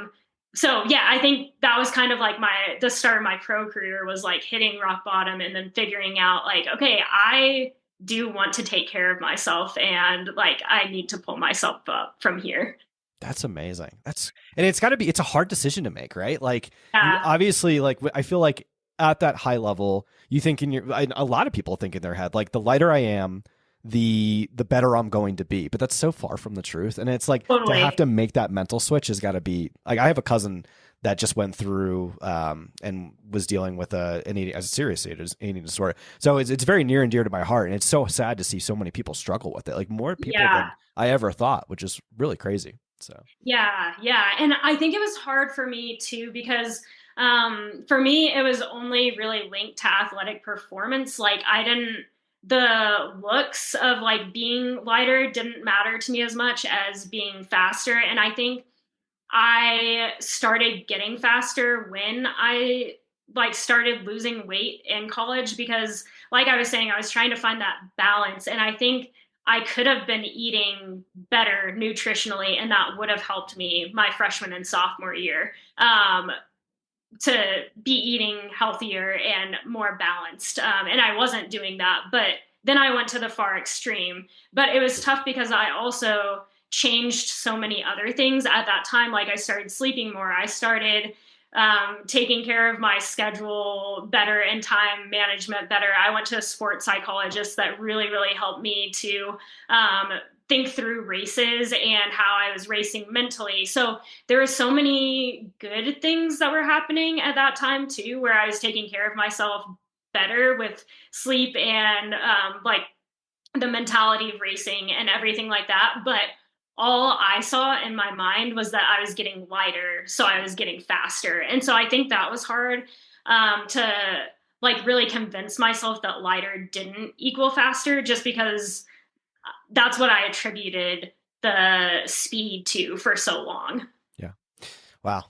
So yeah, I think that was kind of like the start of my pro career was like hitting rock bottom and then figuring out like, okay, I do want to take care of myself, and like I need to pull myself up from here. That's amazing. And it's a hard decision to make, right? Like, Yeah. obviously, like I feel like at that high level, you think a lot of people think in their head, like the lighter I am, the better I'm going to be. But that's so far from the truth. And it's like Totally. to have to make that mental switch has got to be like, I have a cousin that just went through and was dealing with a serious eating disorder. So it's very near and dear to my heart. And it's so sad to see so many people struggle with it. Like more people than I ever thought, which is really crazy. So Yeah. And I think it was hard for me too, because for me, it was only really linked to athletic performance. Like the looks of like being lighter didn't matter to me as much as being faster. And I think I started getting faster when I like started losing weight in college, because like I was saying, I was trying to find that balance. And I think I could have been eating better nutritionally, and that would have helped me my freshman and sophomore year to be eating healthier and more balanced. And I wasn't doing that, but then I went to the far extreme. But it was tough because I also changed so many other things at that time. Like I started sleeping more. I started taking care of my schedule better and time management better. I went to a sports psychologist that really, really helped me to think through races and how I was racing mentally. So there were so many good things that were happening at that time too, where I was taking care of myself better with sleep and like the mentality of racing and everything like that. But all I saw in my mind was that I was getting lighter, so I was getting faster. And so I think that was hard to like really convince myself that lighter didn't equal faster, just because that's what I attributed the speed to for so long. Yeah. Wow.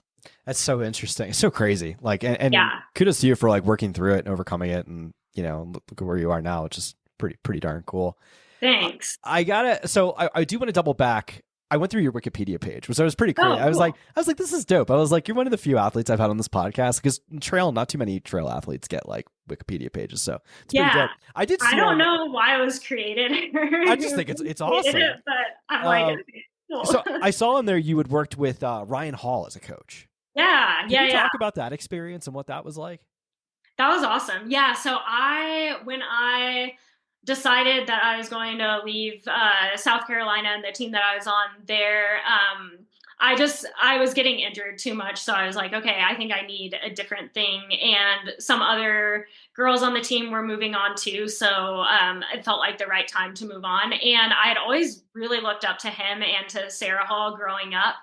That's so interesting. It's so crazy. Like, and Yeah. kudos to you for like working through it and overcoming it. And, you know, look at where you are now, which is pretty darn cool. Thanks. So I do want to double back. I went through your Wikipedia page, which was pretty cool. Oh, I was cool. like, this is dope. I was like, you're one of the few athletes I've had on this podcast, because not too many trail athletes get like Wikipedia pages. So it's pretty dope. I don't know why it was created. I just think it's awesome. But I'm like, cool. So I saw in there you had worked with Ryan Hall as a coach. Yeah. Can you talk about that experience and what that was like? That was awesome. Yeah. So when I decided that I was going to leave South Carolina and the team that I was on there, I was getting injured too much. So I was like, okay, I think I need a different thing. And some other girls on the team were moving on too. So it felt like the right time to move on. And I had always really looked up to him and to Sarah Hall growing up.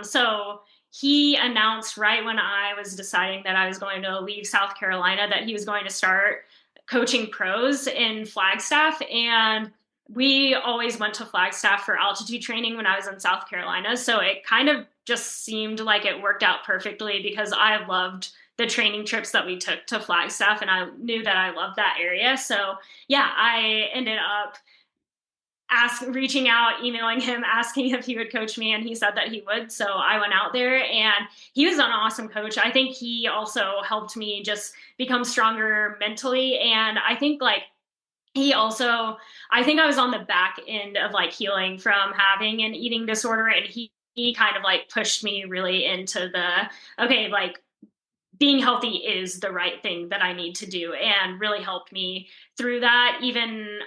So he announced right when I was deciding that I was going to leave South Carolina that he was going to start coaching pros in Flagstaff. And we always went to Flagstaff for altitude training when I was in South Carolina. So it kind of just seemed like it worked out perfectly, because I loved the training trips that we took to Flagstaff and I knew that I loved that area. So yeah, I ended up reaching out, emailing him, asking if he would coach me, and he said that he would. So I went out there, and he was an awesome coach. I think he also helped me just become stronger mentally. And I think I was on the back end of like healing from having an eating disorder, and he kind of like pushed me really into like being healthy is the right thing that I need to do, and really helped me through that. Even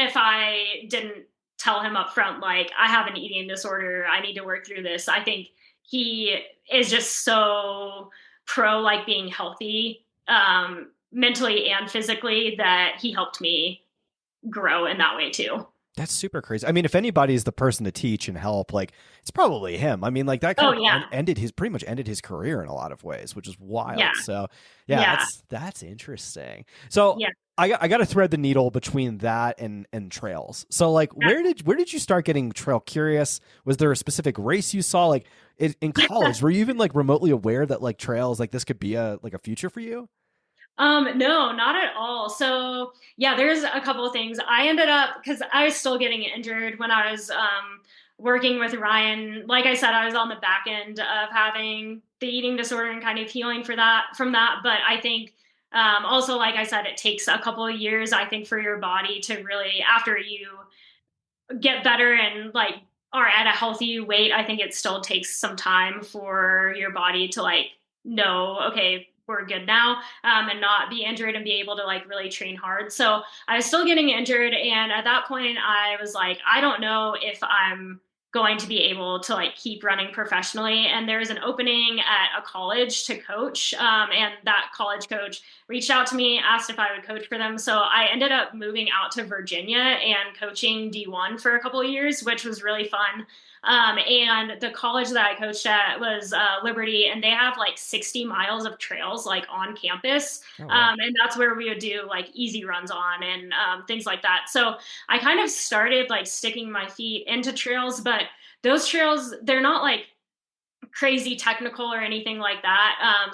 if I didn't tell him up front, like, I have an eating disorder, I need to work through this, I think he is just so pro like being healthy, mentally and physically, that he helped me grow in that way too. That's super crazy. I mean, if anybody's the person to teach and help, like, it's probably him. I mean, like, that kind of pretty much ended his career in a lot of ways, which is wild. Yeah. So that's interesting. So I got to thread the needle between that and trails. So like, where did you start getting trail curious? Was there a specific race you saw? Like in college, were you even like remotely aware that like trails, like this could be a future for you? No, not at all. So yeah, there's a couple of things. I ended up, because I was still getting injured when I was working with Ryan. Like I said, I was on the back end of having the eating disorder and kind of healing from that. But I think also, like I said, it takes a couple of years, I think, for your body to really, after you get better and like are at a healthy weight, I think it still takes some time for your body to like know, okay, we're good now, and not be injured and be able to like really train hard. So I was still getting injured. And at that point I was like, I don't know if I'm going to be able to like keep running professionally. And there was an opening at a college to coach. And that college coach reached out to me, asked if I would coach for them. So I ended up moving out to Virginia and coaching D1 for a couple of years, which was really fun. And the college that I coached at was Liberty, and they have like 60 miles of trails like on campus. Oh, wow. And that's where we would do like easy runs on and things like that. So I kind of started like sticking my feet into trails, but those trails, they're not like crazy technical or anything like that.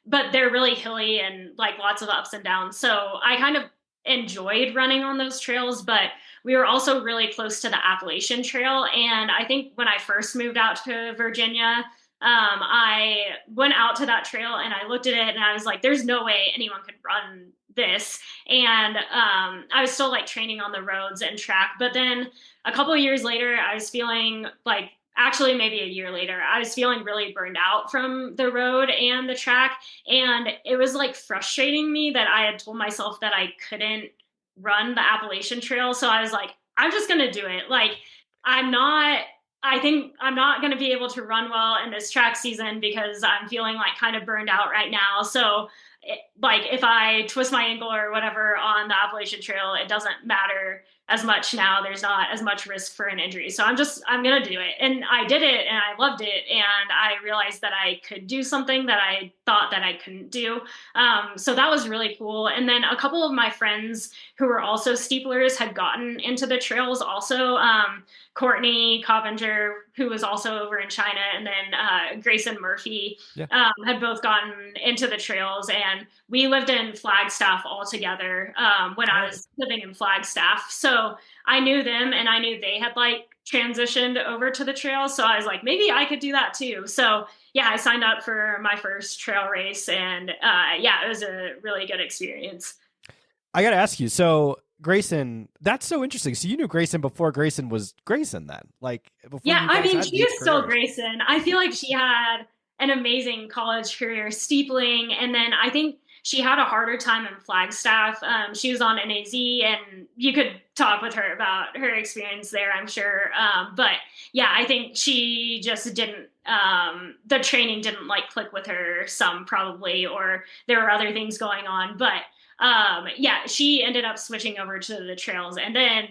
But they're really hilly and like lots of ups and downs. So I kind of enjoyed running on those trails, but we were also really close to the Appalachian Trail. And I think when I first moved out to Virginia, I went out to that trail and I looked at it and I was like, there's no way anyone could run this. And I was still like training on the roads and track. But then a couple of years later, I was feeling like, actually maybe a year later, I was feeling really burned out from the road and the track. And it was like frustrating me that I had told myself that I couldn't run the Appalachian Trail. So I was like, I'm just going to do it. Like, I'm not, I think I'm not going to be able to run well in this track season because I'm feeling like kind of burned out right now. So, like, if I twist my ankle or whatever on the Appalachian Trail, it doesn't matter as much now. There's not as much risk for an injury. So I'm going to do it. And I did it and I loved it. And I realized that I could do something that I thought that I couldn't do. So that was really cool. And then a couple of my friends who were also steeplers had gotten into the trails also. Courtney Coppinger, who was also over in China, and then Grayson Murphy had both gotten into the trails. And we lived in Flagstaff all together when I was living in Flagstaff. So I knew them and I knew they had like transitioned over to the trails. So I was like, maybe I could do that too. So yeah, I signed up for my first trail race and yeah, it was a really good experience. I got to ask you, so Grayson, that's so interesting. So you knew Grayson before Grayson was Grayson then? Like before Yeah, you I guys mean, had she these is still careers? Grayson. I feel like she had an amazing college career steepling, and then I think she had a harder time in Flagstaff. She was on NAZ, and you could talk with her about her experience there, I'm sure. But yeah, I think she just didn't, the training didn't like click with her some probably, or there were other things going on. But yeah, she ended up switching over to the trails, and then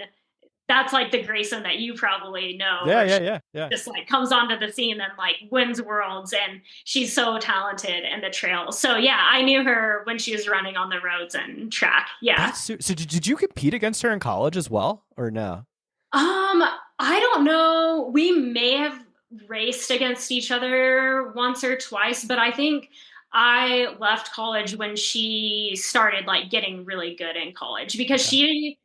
that's like the Grayson that you probably know, where she Yeah. just like comes onto the scene and like wins worlds, and she's so talented in the trails. So yeah, I knew her when she was running on the roads and track. Yeah. So did you compete against her in college as well, or no? I don't know. We may have raced against each other once or twice, but I think I left college when she started like getting really good in college because she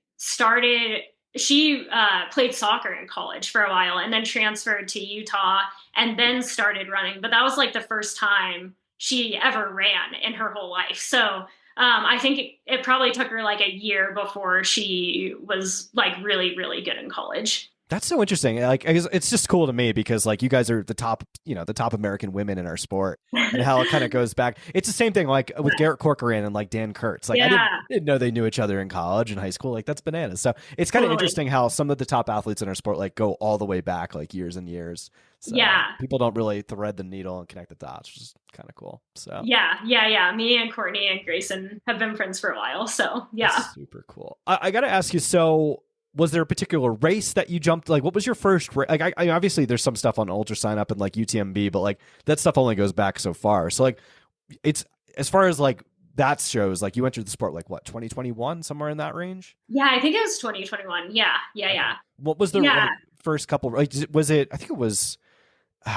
played soccer in college for a while and then transferred to Utah and then started running. But that was like the first time she ever ran in her whole life. So I think it probably took her like a year before she was like really, really good in college. That's so interesting. Like, it's just cool to me because like you guys are the top, the top American women in our sport, and how it kind of goes back. It's the same thing like with Garrett Corcoran and like Dan Kurtz. Like I didn't know they knew each other in college and high school. Like that's bananas. So it's kind of interesting how some of the top athletes in our sport like go all the way back like years and years. So people don't really thread the needle and connect the dots, which is kind of cool. So yeah. Me and Courtney and Grayson have been friends for a while. So yeah, that's super cool. I got to ask you, so was there a particular race that you jumped? Like, what was your first race? Like, I obviously there's some stuff on Ultra Sign Up and like UTMB, but like that stuff only goes back so far. So like, it's as far as like that shows, like you entered the sport like what 2021, somewhere in that range. Yeah, I think it was 2021. Yeah. What was the like, first couple? Like, was it? I think it was.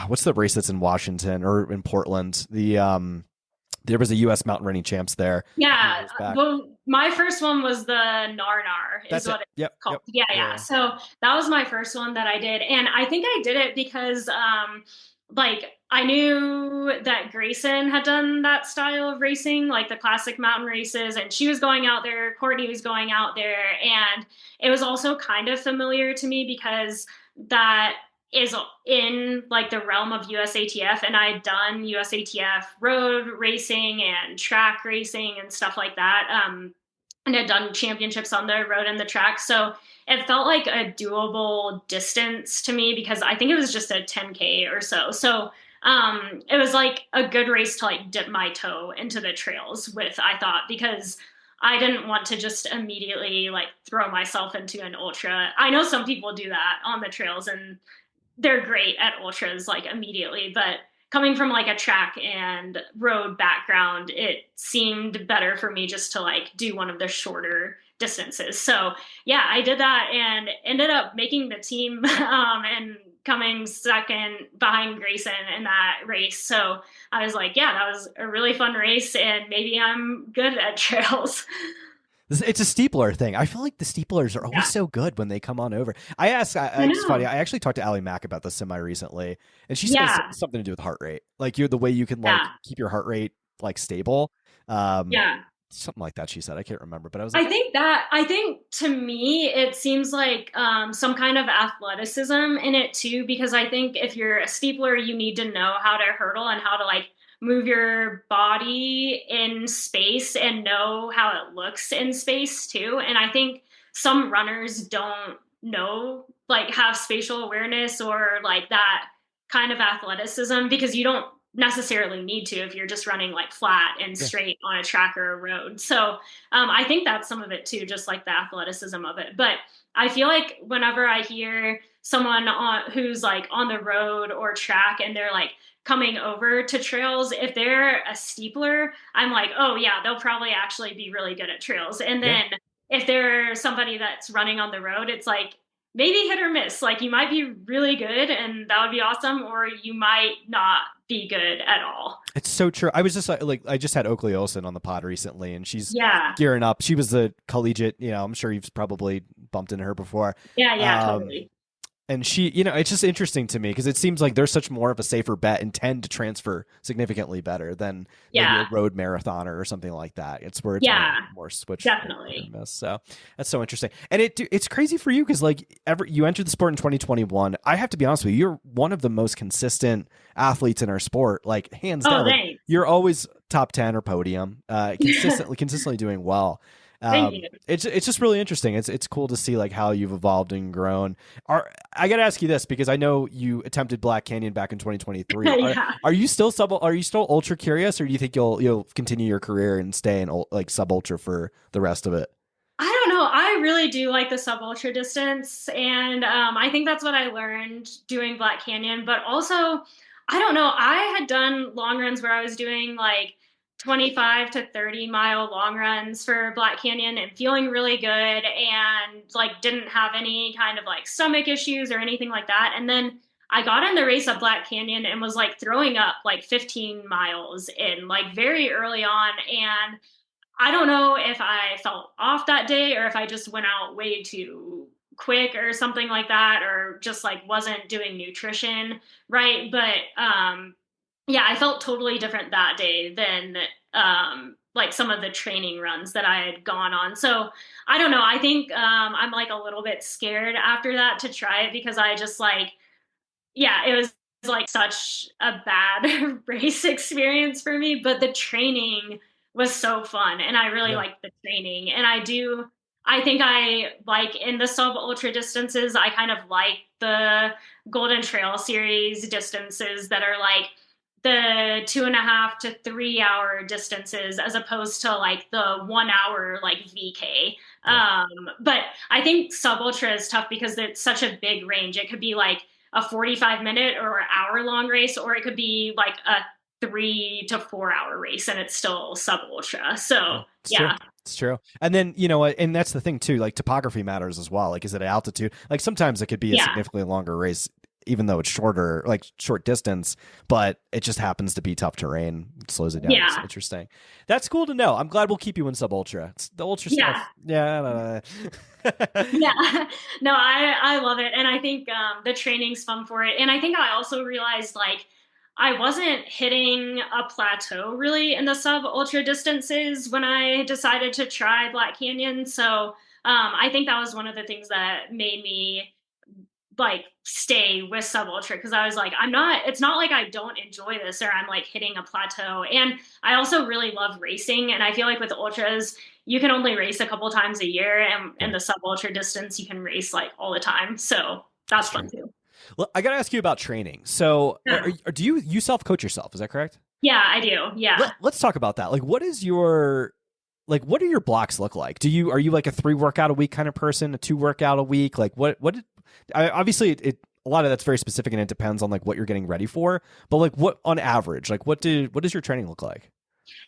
What's the race that's in Washington or in Portland? There was a U.S. mountain running champs there. Yeah. Well, my first one was the Narnar is what it's called. Yep. Yeah. So that was my first one that I did. And I think I did it because like I knew that Grayson had done that style of racing, like the classic mountain races, and she was going out there, Courtney was going out there. And it was also kind of familiar to me because that is in like the realm of USATF, and I had done USATF road racing and track racing and stuff like that. And had done championships on the road and the track. So it felt like a doable distance to me because I think it was just a 10K or so. So it was like a good race to like dip my toe into the trails with, I thought, because I didn't want to just immediately like throw myself into an ultra. I know some people do that on the trails and they're great at ultras like immediately, but coming from like a track and road background, it seemed better for me just to like do one of the shorter distances. So yeah, I did that and ended up making the team and coming second behind Grayson in that race. So I was like, yeah, that was a really fun race and maybe I'm good at trails. It's a steepler thing. I feel like the steeplers are always so good when they come on over. It's funny. I actually talked to Allie Mack about the semi recently, and she said something to do with heart rate. Like the way you can like keep your heart rate like stable. Something like that. She said. I can't remember, but I was like, I think to me it seems like some kind of athleticism in it too, because I think if you're a steepler, you need to know how to hurdle and how to like move your body in space and know how it looks in space too. And I think some runners don't like have spatial awareness or like that kind of athleticism, because you don't necessarily need to if you're just running like flat and Yeah. straight on a track or a road. So I think that's some of it too, just like the athleticism of it. But I feel like whenever I hear someone who's like on the road or track and they're like coming over to trails, if they're a steepler, I'm like, oh yeah, they'll probably actually be really good at trails. And Yeah. then if they're somebody that's running on the road, it's like maybe hit or miss. Like you might be really good and that would be awesome, or you might not be good at all. It's so true. I was just like I just had Oakley Olsen on the pod recently, and she's Yeah. gearing up. She was the collegiate, I'm sure you've probably bumped into her before. Yeah. Yeah. Um, Totally. and she, it's just interesting to me because it seems like they're such more of a safer bet and tend to transfer significantly better than maybe Yeah. a road marathoner or something like that. It's where it's Yeah. more switch. Definitely. Miss. So that's so interesting. And it's crazy for you because like you entered the sport in 2021. I have to be honest with you, you're one of the most consistent athletes in our sport, like hands down. Like, Thanks. you're always top 10 or podium, consistently doing well. Thank you. It's just really interesting. It's cool to see like how you've evolved and grown. I got to ask you this because I know you attempted Black Canyon back in 2023. Yeah. Are you still ultra curious, or do you think you'll continue your career and stay in like sub ultra for the rest of it? I don't know. I really do like the sub ultra distance. And I think that's what I learned doing Black Canyon. But also, I don't know. I had done long runs where I was doing like 25 to 30 mile long runs for Black Canyon and feeling really good and like didn't have any kind of like stomach issues or anything like that. And then I got in the race of Black Canyon and was like throwing up like 15 miles in like very early on. And I don't know if I felt off that day or if I just went out way too quick or something like that, or just like wasn't doing nutrition right. But yeah, I felt totally different that day than like some of the training runs that I had gone on. So I don't know. I think I'm like a little bit scared after that to try it because I just like, yeah, it was like such a bad race experience for me, but the training was so fun and I really Yeah. liked the training. And I think I like in the sub ultra distances, I kind of like the Golden Trail Series distances that are like the 2.5 to 3 hour distances as opposed to like the 1 hour like VK. But I think sub ultra is tough because it's such a big range. It could be like a 45-minute or hour long race, or it could be like a 3 to 4 hour race and it's still sub ultra. So yeah. It's true. And then, and that's the thing too, like topography matters as well. Like, is it at altitude? Like sometimes it could be a significantly longer race, even though it's shorter, like short distance, but it just happens to be tough terrain. It slows it down. Yeah. It's interesting. That's cool to know. I'm glad we'll keep you in sub ultra. The ultra stuff. Yeah. Yeah. No, I love it. And I think the training's fun for it. And I think I also realized like I wasn't hitting a plateau really in the sub ultra distances when I decided to try Black Canyon. So I think that was one of the things that made me like stay with sub ultra, because I was like, it's not like I don't enjoy this or I'm like hitting a plateau. And I also really love racing. And I feel like with ultras, you can only race a couple times a year, and in the sub ultra distance, you can race like all the time. So that's fun too. Well, I got to ask you about training. So do you self-coach yourself? Is that correct? Yeah, I do. Yeah. Let's talk about that. Like, what do your blocks look like? Are you like a 3 workout a week kind of person, a 2 workout a week? Like obviously a lot of that's very specific and it depends on like what you're getting ready for, but like what on average, like what does your training look like?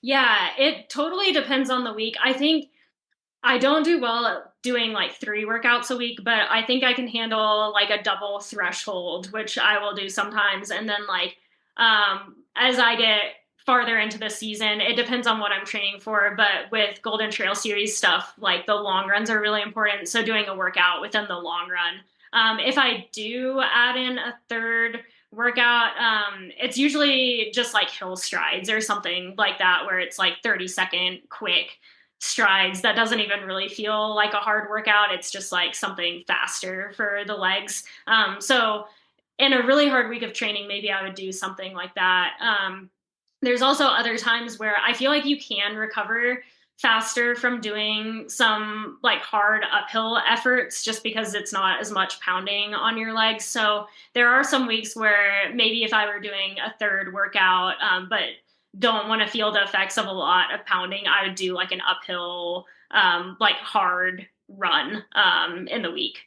Yeah, it totally depends on the week. I think I don't do well at doing like 3 workouts a week, but I think I can handle like a double threshold, which I will do sometimes. And then like, as I get farther into the season, it depends on what I'm training for. But with Golden Trail Series stuff, like the long runs are really important. So doing a workout within the long run. If I do add in a 3rd workout, it's usually just like hill strides or something like that, where it's like 30-second quick strides that doesn't even really feel like a hard workout. It's just like something faster for the legs. So in a really hard week of training, maybe I would do something like that. There's also other times where I feel like you can recover faster from doing some like hard uphill efforts just because it's not as much pounding on your legs. So there are some weeks where maybe if I were doing a third workout, but don't want to feel the effects of a lot of pounding, I would do like an uphill, like hard run in the week.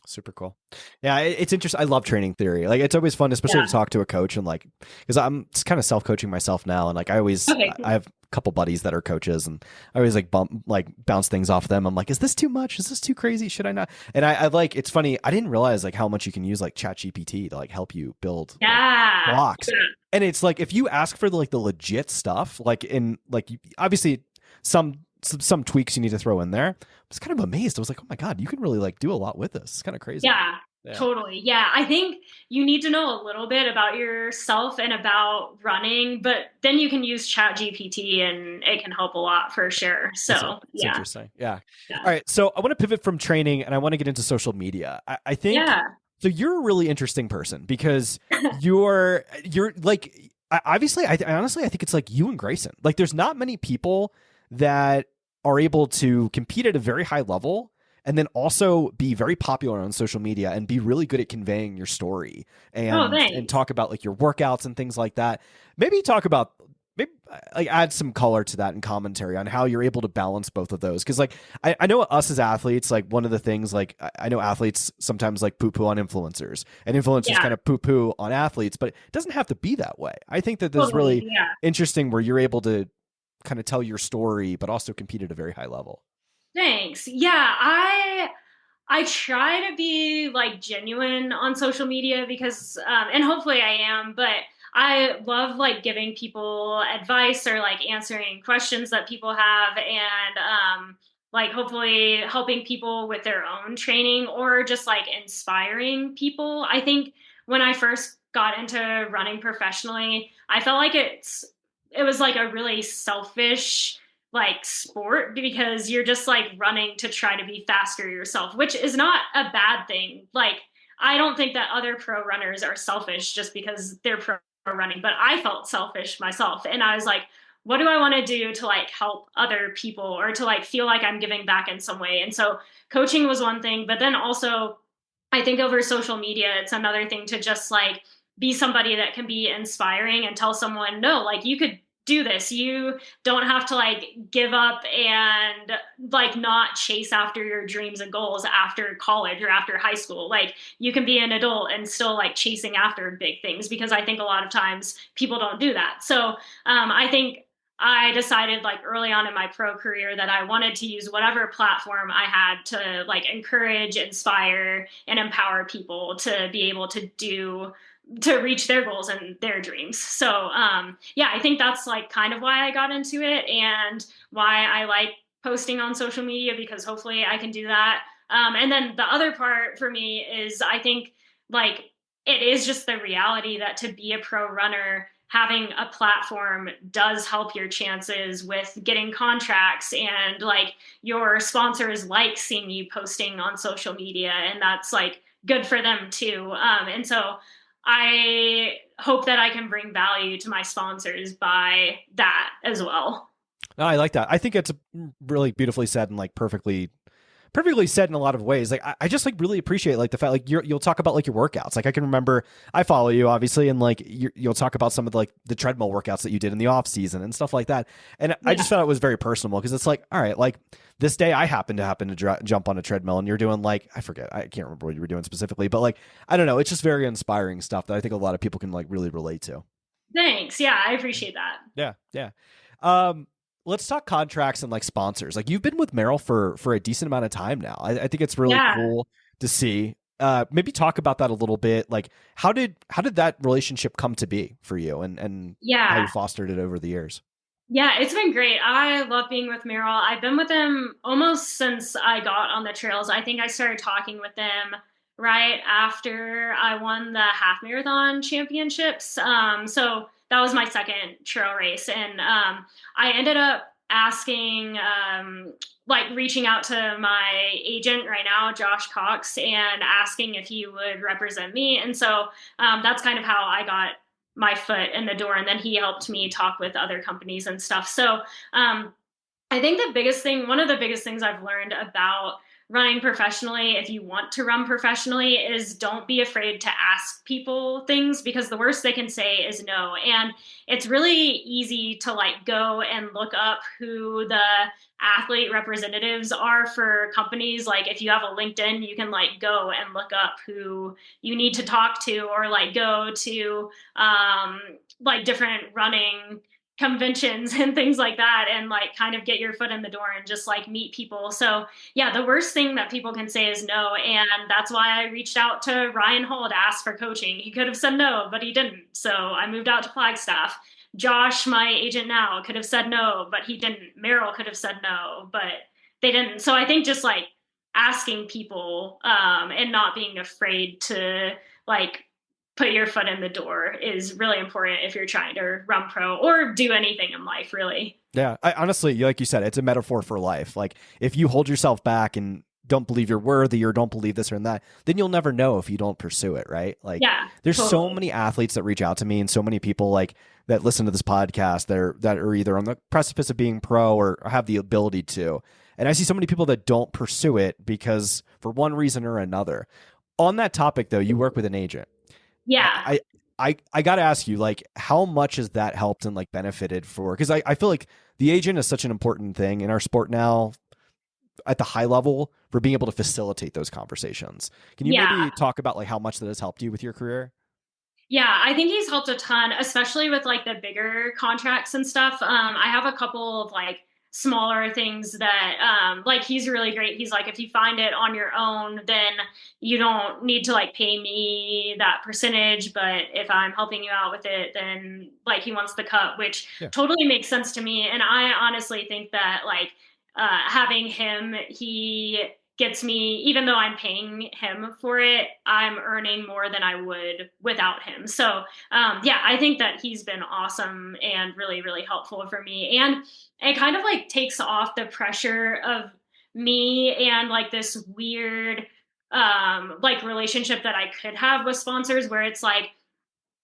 Super cool. Yeah, it's interesting. I love training theory. Like, it's always fun, especially to talk to a coach, and like, because I'm just kind of self-coaching myself now, and like Okay, cool. I have a couple buddies that are coaches, and I always like bounce things off them. I'm like, is this too much? Is this too crazy? Should I not? And I like, it's funny. I didn't realize like how much you can use like Chat GPT to like help you build like, blocks. Yeah. And it's like, if you ask for like the legit stuff, like in like obviously some tweaks you need to throw in there. I was kind of amazed. I was like, oh my God, you can really like do a lot with this. It's kind of crazy. Yeah, Yeah. totally. Yeah, I think you need to know a little bit about yourself and about running, but then you can use Chat GPT and it can help a lot for sure. So, It's yeah. interesting. Yeah. Yeah. All right. So I want to pivot from training and I want to get into social media. I think Yeah. so. You're a really interesting person because you're like, obviously, I honestly, I think it's like you and Grayson. Like, there's not many people that are able to compete at a very high level and then also be very popular on social media and be really good at conveying your story and talk about like your workouts and things like that. Maybe talk about like add some color to that and commentary on how you're able to balance both of those. Cause like, I know us as athletes, like one of the things, like I know athletes sometimes like poo poo on influencers and influencers kind of poo poo on athletes, but it doesn't have to be that way. I think that there's really interesting where you're able to kind of tell your story, but also compete at a very high level. Thanks. Yeah, I try to be like genuine on social media because and hopefully I am, but I love like giving people advice or like answering questions that people have and like hopefully helping people with their own training or just like inspiring people. I think when I first got into running professionally, I felt like it was like a really selfish like sport because you're just like running to try to be faster yourself, which is not a bad thing. Like, I don't think that other pro runners are selfish just because they're pro running, but I felt selfish myself. And I was like, what do I want to do to like help other people or to like feel like I'm giving back in some way? And so coaching was one thing, but then also I think over social media, it's another thing to just like be somebody that can be inspiring and tell someone, no, like you could do this. You don't have to like give up and like not chase after your dreams and goals after college or after high school. Like you can be an adult and still like chasing after big things because I think a lot of times people don't do that. So I think I decided like early on in my pro career that I wanted to use whatever platform I had to like encourage, inspire, and empower people to be able to reach their goals and their dreams. So yeah, I think that's like kind of why I got into it and why I like posting on social media because hopefully I can do that. And then the other part for me is I think like it is just the reality that to be a pro runner, having a platform does help your chances with getting contracts and like your sponsors like seeing you posting on social media and that's like good for them too. And so I hope that I can bring value to my sponsors by that as well. No, I like that. I think it's really beautifully said and like perfectly said in a lot of ways. Like I just like really appreciate like the fact like you'll talk about like your workouts. Like I can remember I follow you obviously and like you'll talk about some of the treadmill workouts that you did in the off season and stuff like that. And I just thought it was very personal because it's like, all right, like this day I happen to jump on a treadmill and you're doing like, I forget, I can't remember what you were doing specifically, but like, I don't know. It's just very inspiring stuff that I think a lot of people can like really relate to. Thanks. Yeah, I appreciate that. Yeah. Yeah. Let's talk contracts and like sponsors. Like you've been with Merrill for a decent amount of time now. I think it's really cool to see. Maybe talk about that a little bit. Like how did that relationship come to be for you and how you fostered it over the years? Yeah, it's been great. I love being with Merrill. I've been with him almost since I got on the trails. I think I started talking with them right after I won the half marathon championships. So that was my second trail race. And I ended up asking, like reaching out to my agent right now, Josh Cox, and asking if he would represent me. And so that's kind of how I got my foot in the door. And then he helped me talk with other companies and stuff. So I think one of the biggest things I've learned about running professionally, if you want to run professionally, is don't be afraid to ask people things, because the worst they can say is no. And it's really easy to like go and look up who the athlete representatives are for companies. Like if you have a LinkedIn, you can like go and look up who you need to talk to, or like go to like different running conventions and things like that, and like kind of get your foot in the door and just like meet people. So yeah, the worst thing that people can say is no. And that's why I reached out to Ryan Hall to ask for coaching. He could have said no, but he didn't. So I moved out to Flagstaff. Josh, my agent now, could have said no, but he didn't. Merrill could have said no, but they didn't. So I think just like asking people and not being afraid to like put your foot in the door is really important if you're trying to run pro or do anything in life, really. Yeah. I honestly, like you said, it's a metaphor for life. Like if you hold yourself back and don't believe you're worthy or don't believe this or that, then you'll never know if you don't pursue it. Right. Like there's so many athletes that reach out to me, and so many people like that listen to this podcast that are either on the precipice of being pro or have the ability to. And I see so many people that don't pursue it because for one reason or another. On that topic though, you work with an agent. Yeah. I got to ask you, like, how much has that helped and like benefited for, because I feel like the agent is such an important thing in our sport now at the high level for being able to facilitate those conversations. Can you maybe talk about like how much that has helped you with your career? Yeah, I think he's helped a ton, especially with like the bigger contracts and stuff. I have a couple of like smaller things that like he's really great. He's like, if you find it on your own, then you don't need to like pay me that percentage, but if I'm helping you out with it, then like he wants the cut, which totally makes sense to me. And I honestly think that like having him, he gets me, even though I'm paying him for it, I'm earning more than I would without him. So yeah, I think that he's been awesome and really, really helpful for me. And it kind of like takes off the pressure of me and like this weird like relationship that I could have with sponsors, where it's like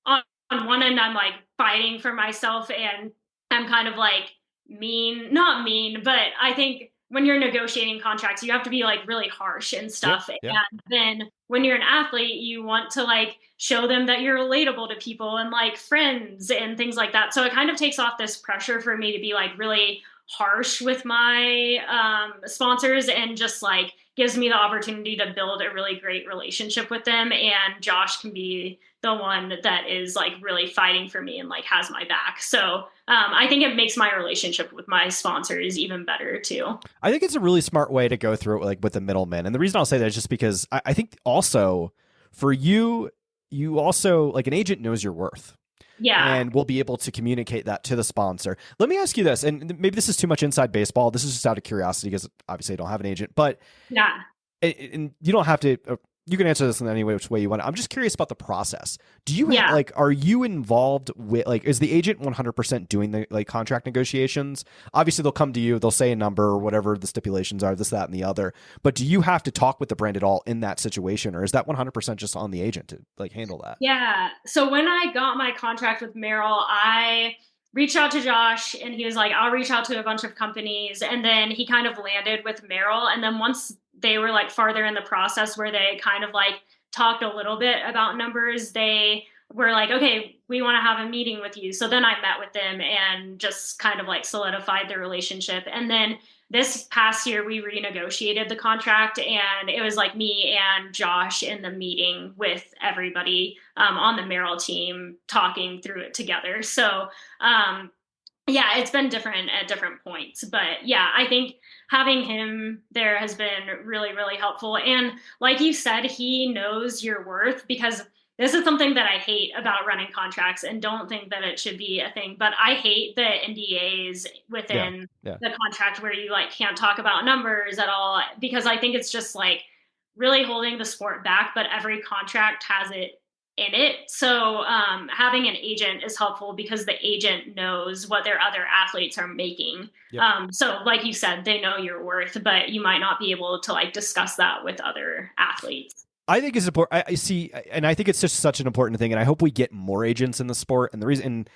on one end I'm like fighting for myself and I'm kind of like not mean, but I think when you're negotiating contracts, you have to be like really harsh and stuff. And then when you're an athlete, you want to like show them that you're relatable to people and like friends and things like that. So it kind of takes off this pressure for me to be like really harsh with my sponsors, and just like gives me the opportunity to build a really great relationship with them. And Josh can be the one that is like really fighting for me and like has my back. So I think it makes my relationship with my sponsors even better too. I think it's a really smart way to go through it, like with the middleman. And the reason I'll say that is just because I think also for you also, like, an agent knows your worth. Yeah. And we'll be able to communicate that to the sponsor. Let me ask you this, and maybe this is too much inside baseball. This is just out of curiosity because obviously I don't have an agent, but yeah. And you don't have to, you can answer this in any which way you want. I'm just curious about the process. Do you have, like, are you involved with, like, is the agent 100% doing the like contract negotiations? Obviously they'll come to you, they'll say a number or whatever the stipulations are, this, that, and the other, but do you have to talk with the brand at all in that situation? Or is that 100% just on the agent to like handle that? Yeah. So when I got my contract with Merrill, I reached out to Josh and he was like, I'll reach out to a bunch of companies. And then he kind of landed with Merrill. And then once they were like farther in the process where they kind of like talked a little bit about numbers, they were like, okay, we want to have a meeting with you. So then I met with them and just kind of like solidified the relationship. And then this past year we renegotiated the contract, and it was like me and Josh in the meeting with everybody on the Merrill team talking through it together. So yeah, it's been different at different points, but yeah, I think having him there has been really, really helpful. And like you said, he knows your worth, because this is something that I hate about running contracts and don't think that it should be a thing, but I hate the NDAs within the contract where you like can't talk about numbers at all, because I think it's just like really holding the sport back, but every contract has it in it. So having an agent is helpful because the agent knows what their other athletes are making. So like you said, they know your worth, but you might not be able to like discuss that with other athletes. I think it's important. I see, and I think it's just such an important thing. And I hope we get more agents in the sport. And the reason,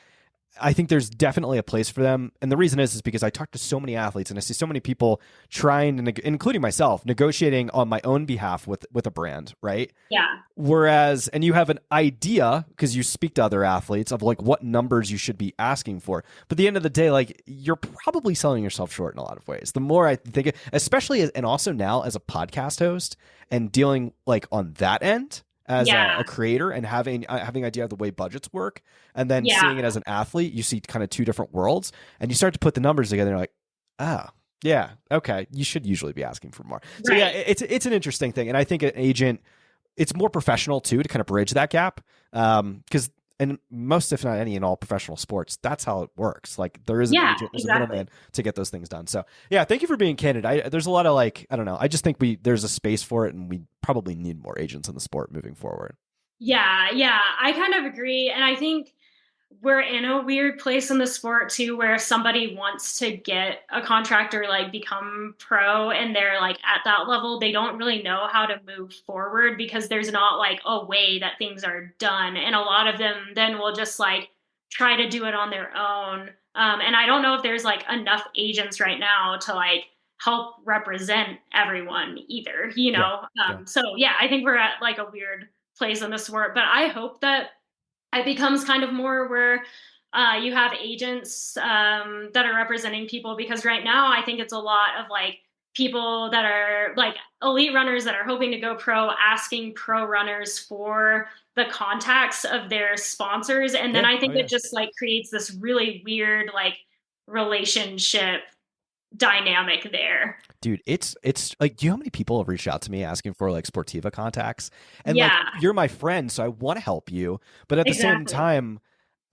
I think there's definitely a place for them. And the reason is because I talk to so many athletes and I see so many people trying to, including myself, negotiating on my own behalf with a brand, right? Yeah. Whereas, and you have an idea because you speak to other athletes of like what numbers you should be asking for. But at the end of the day, like you're probably selling yourself short in a lot of ways. The more I think, especially, and also now as a podcast host and dealing like on that end, as a creator and having idea of the way budgets work, and then seeing it as an athlete, you see kind of two different worlds, and you start to put the numbers together. And you're like, yeah, okay, you should usually be asking for more. So yeah, it's an interesting thing, and I think an agent, it's more professional too to kind of bridge that gap, because and most, if not any, in all professional sports, that's how it works. Like there is an agent, there's a middleman to get those things done. So yeah, thank you for being candid. There's a lot of like, I don't know. I just think there's a space for it, and we probably need more agents in the sport moving forward. Yeah, I kind of agree. And I think we're in a weird place in the sport too, where somebody wants to get a contract or like become pro and they're like at that level, they don't really know how to move forward because there's not like a way that things are done. And a lot of them then will just like try to do it on their own. And I don't know if there's like enough agents right now to like help represent everyone either, you know? So yeah, I think we're at like a weird place in the sport, but I hope that it becomes kind of more where you have agents that are representing people, because right now I think it's a lot of like people that are like elite runners that are hoping to go pro, asking pro runners for the contacts of their sponsors. And then I think it just like creates this really weird like relationship dynamic there. Dude, it's like, do you know how many people have reached out to me asking for like Sportiva contacts? And like, you're my friend, so I want to help you. But at the same time,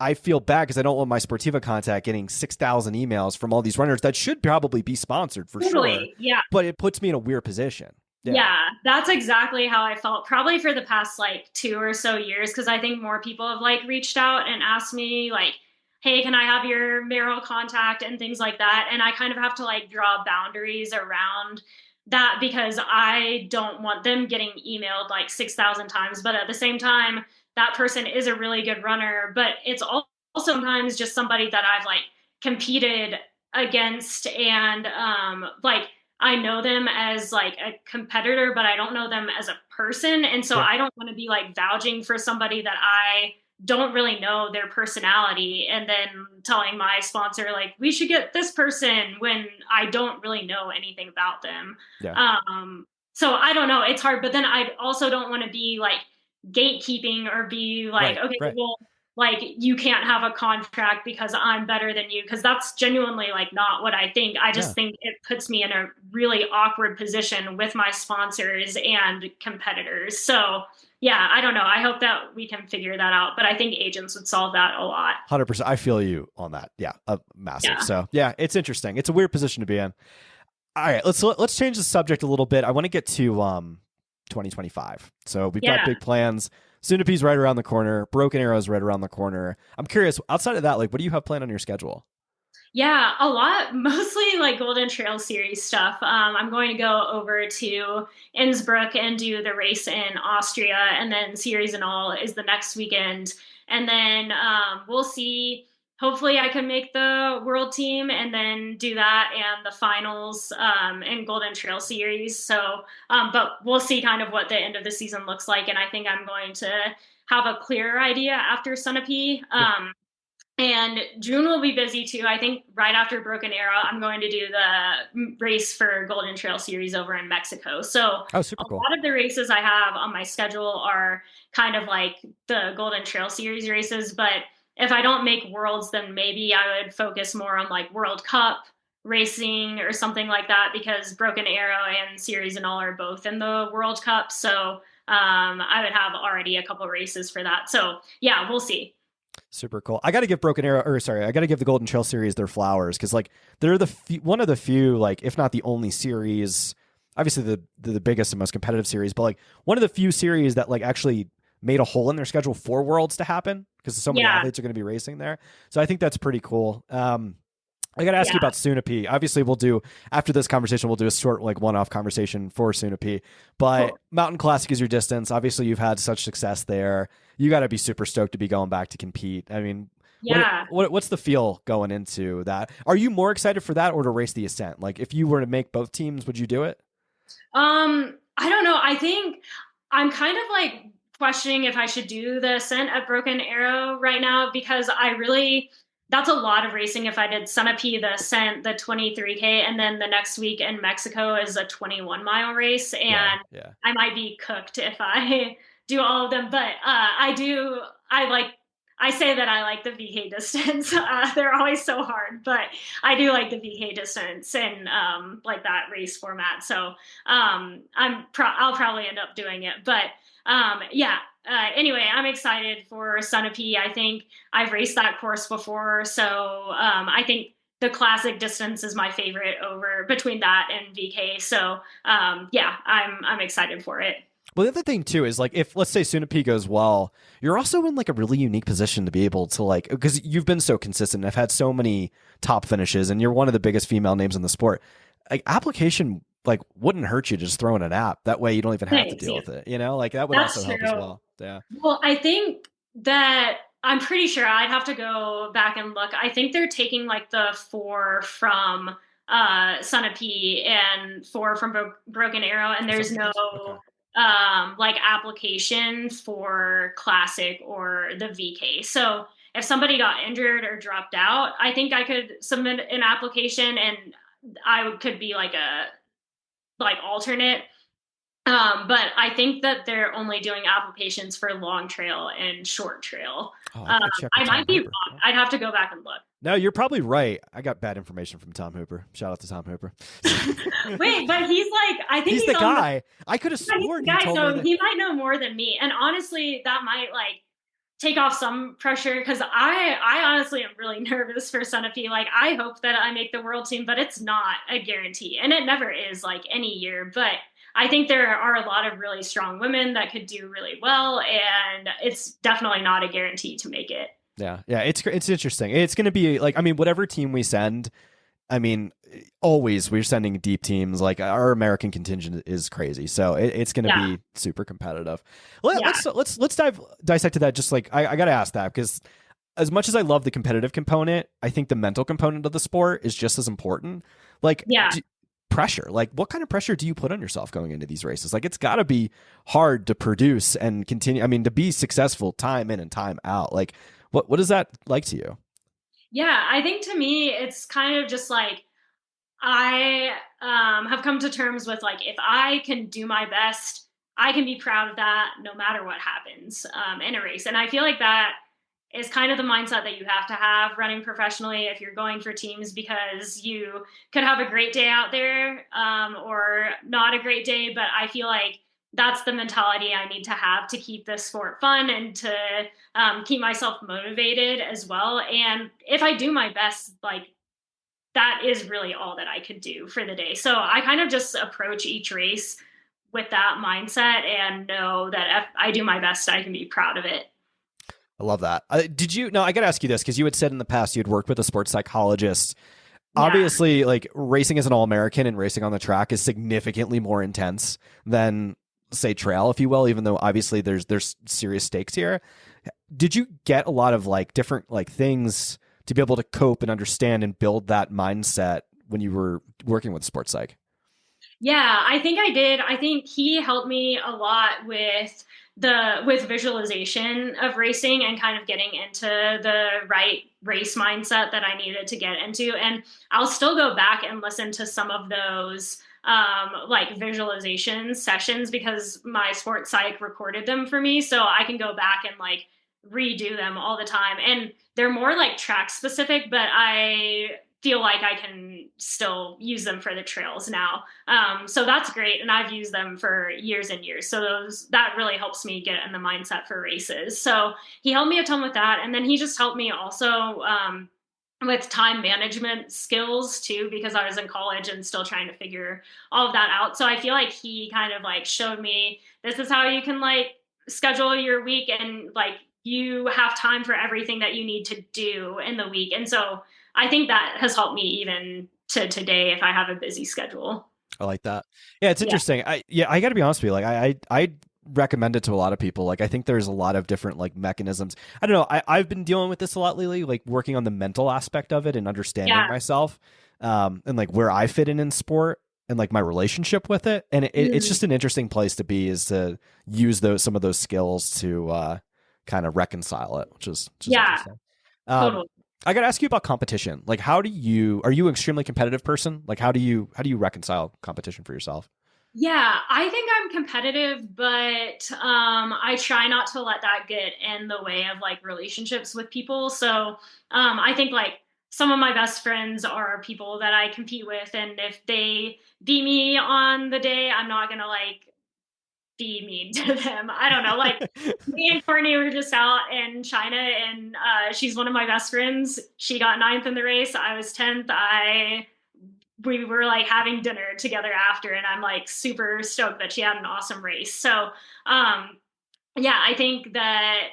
I feel bad because I don't want my Sportiva contact getting 6,000 emails from all these runners that should probably be sponsored for sure. Yeah. But it puts me in a weird position. Yeah, that's exactly how I felt probably for the past like 2 or so years. Cause I think more people have like reached out and asked me like, hey, can I have your Merrill contact and things like that? And I kind of have to like draw boundaries around that because I don't want them getting emailed like 6,000 times. But at the same time, that person is a really good runner, but it's also sometimes just somebody that I've like competed against. And like, I know them as like a competitor, but I don't know them as a person. And so I don't want to be like vouching for somebody that I don't really know their personality and then telling my sponsor like we should get this person when I don't really know anything about them. So I don't know, it's hard, but then I also don't want to be like gatekeeping or be like well, like you can't have a contract because I'm better than you, because that's genuinely like not what I think. I just think it puts me in a really awkward position with my sponsors and competitors. So yeah, I don't know. I hope that we can figure that out, but I think agents would solve that a lot. 100%. I feel you on that. Yeah, massive. Yeah. So yeah, it's interesting. It's a weird position to be in. All right, let's change the subject a little bit. I want to get to 2025. So we've got big plans. Sunapee's right around the corner. Broken Arrow's right around the corner. I'm curious, outside of that, like, what do you have planned on your schedule? Yeah, a lot, mostly like Golden Trail Series stuff. I'm going to go over to Innsbruck and do the race in Austria, and then Series and All is the next weekend. And then we'll see. Hopefully I can make the world team and then do that and the finals in Golden Trail Series. So, but we'll see kind of what the end of the season looks like. And I think I'm going to have a clearer idea after Sunapee. And June will be busy too. I think right after Broken Arrow, I'm going to do the race for Golden Trail Series over in Mexico. So super cool. A lot of the races I have on my schedule are kind of like the Golden Trail Series races. But if I don't make worlds, then maybe I would focus more on like World Cup racing or something like that, because Broken Arrow and Series and All are both in the World Cup. So I would have already a couple races for that. So yeah, we'll see. Super cool. I got to give I got to give the Golden Trail Series their flowers, because like they're one of the few, like if not the only series, obviously the biggest and most competitive series, but like one of the few series that like actually made a hole in their schedule for Worlds to happen, because so many athletes are going to be racing there. So I think that's pretty cool. I got to ask you about Sunapee. Obviously, after this conversation, we'll do a short, like, one-off conversation for Sunapee. But Mountain Classic is your distance. Obviously, you've had such success there. You got to be super stoked to be going back to compete. I mean, Yeah. What's the feel going into that? Are you more excited for that or to race the ascent? Like if you were to make both teams, would you do it? I don't know. I think I'm kind of like questioning if I should do the ascent at Broken Arrow right now because that's a lot of racing. If I did Sunapee, the ascent, the 23K, and then the next week in Mexico is a 21-mile race. And Yeah. I might be cooked if I do all of them. But I say that I like the VK distance. They're always so hard, but I do like the VK distance and like that race format. So I'll probably end up doing it. But yeah. Anyway, I'm excited for Sunapee. I think I've raced that course before, so I think the classic distance is my favorite over between that and VK. So yeah, I'm excited for it. Well, the other thing too is like if let's say Sunapee goes well, you're also in like a really unique position to be able to like because you've been so consistent. I've had so many top finishes, and you're one of the biggest female names in the sport. Like application like wouldn't hurt you just throwing an app. That way you don't even have to deal with it. You know, like that would That's also help true. as well. Yeah. Well, I think that I'm pretty sure I'd have to go back and look. I think they're taking like the 4 from Sunapee and 4 from Broken Arrow, and there's no Okay. like application for Classic or the VK. So if somebody got injured or dropped out, I think I could submit an application and could be like a alternate. But I think that they're only doing applications for long trail and short trail. Oh, I might be wrong. I'd have to go back and look. No, you're probably right. I got bad information from Tom Hooper. Shout out to Tom Hooper. Wait, but he's like, I think he's the guy. I could have sworn he told me that. He might know more than me. And honestly, that might like take off some pressure because I honestly am really nervous for Sunapee. Like I hope that I make the world team, but it's not a guarantee. And it never is like any year. But I think there are a lot of really strong women that could do really well. And it's definitely not a guarantee to make it. Yeah. It's interesting. It's going to be like, I mean, whatever team we send, I mean, always we're sending deep teams. Like our American contingent is crazy, so it's going to be super competitive. Let's dissect to that. Just like I got to ask that because as much as I love the competitive component, I think the mental component of the sport is just as important. Like pressure. Like what kind of pressure do you put on yourself going into these races? Like it's got to be hard to produce and continue. I mean, to be successful time in and time out. Like what is that like to you? Yeah, I think to me, it's kind of just like I have come to terms with like, if I can do my best, I can be proud of that no matter what happens in a race. And I feel like that is kind of the mindset that you have to have running professionally if you're going for teams, because you could have a great day out there or not a great day. But I feel like that's the mentality I need to have to keep this sport fun and to keep myself motivated as well. And if I do my best, like that is really all that I could do for the day. So I kind of just approach each race with that mindset and know that if I do my best, I can be proud of it. I love that. No, I got to ask you this because you had said in the past you had worked with a sports psychologist. Yeah. Obviously, like racing as an All-American and racing on the track is significantly more intense than, say, trail, if you will, even though obviously there's serious stakes here. Did you get a lot of like different like things to be able to cope and understand and build that mindset when you were working with sports psych? Yeah, I think I did. I think he helped me a lot with visualization of racing and kind of getting into the right race mindset that I needed to get into. And I'll still go back and listen to some of those like visualization sessions because my sports psych recorded them for me. So I can go back and like redo them all the time. And they're more like track specific, but I feel like I can still use them for the trails now. So that's great. And I've used them for years and years. So that really helps me get in the mindset for races. So he helped me a ton with that. And then he just helped me also with time management skills too, because I was in college and still trying to figure all of that out. So I feel like he kind of like showed me, this is how you can like schedule your week and like you have time for everything that you need to do in the week. And so I think that has helped me even to today if I have a busy schedule. I like that. Yeah, it's interesting. I got to be honest with you. Like I recommend it to a lot of people. Like, I think there's a lot of different like mechanisms. I don't know. I've been dealing with this a lot lately, like working on the mental aspect of it and understanding myself, and like where I fit in sport and like my relationship with it. And it's just an interesting place to be, is to use some of those skills to kind of reconcile it, which is interesting. Totally. I got to ask you about competition. Like, are you an extremely competitive person? Like, how do you reconcile competition for yourself? Yeah, I think I'm competitive, but I try not to let that get in the way of like relationships with people. So I think like some of my best friends are people that I compete with, and if they beat me on the day, I'm not gonna like be mean to them. I don't know. Like me and Courtney were just out in China, and she's one of my best friends. She got 9th in the race. I was 10th. We were like having dinner together after, and I'm like super stoked that she had an awesome race. So yeah, I think that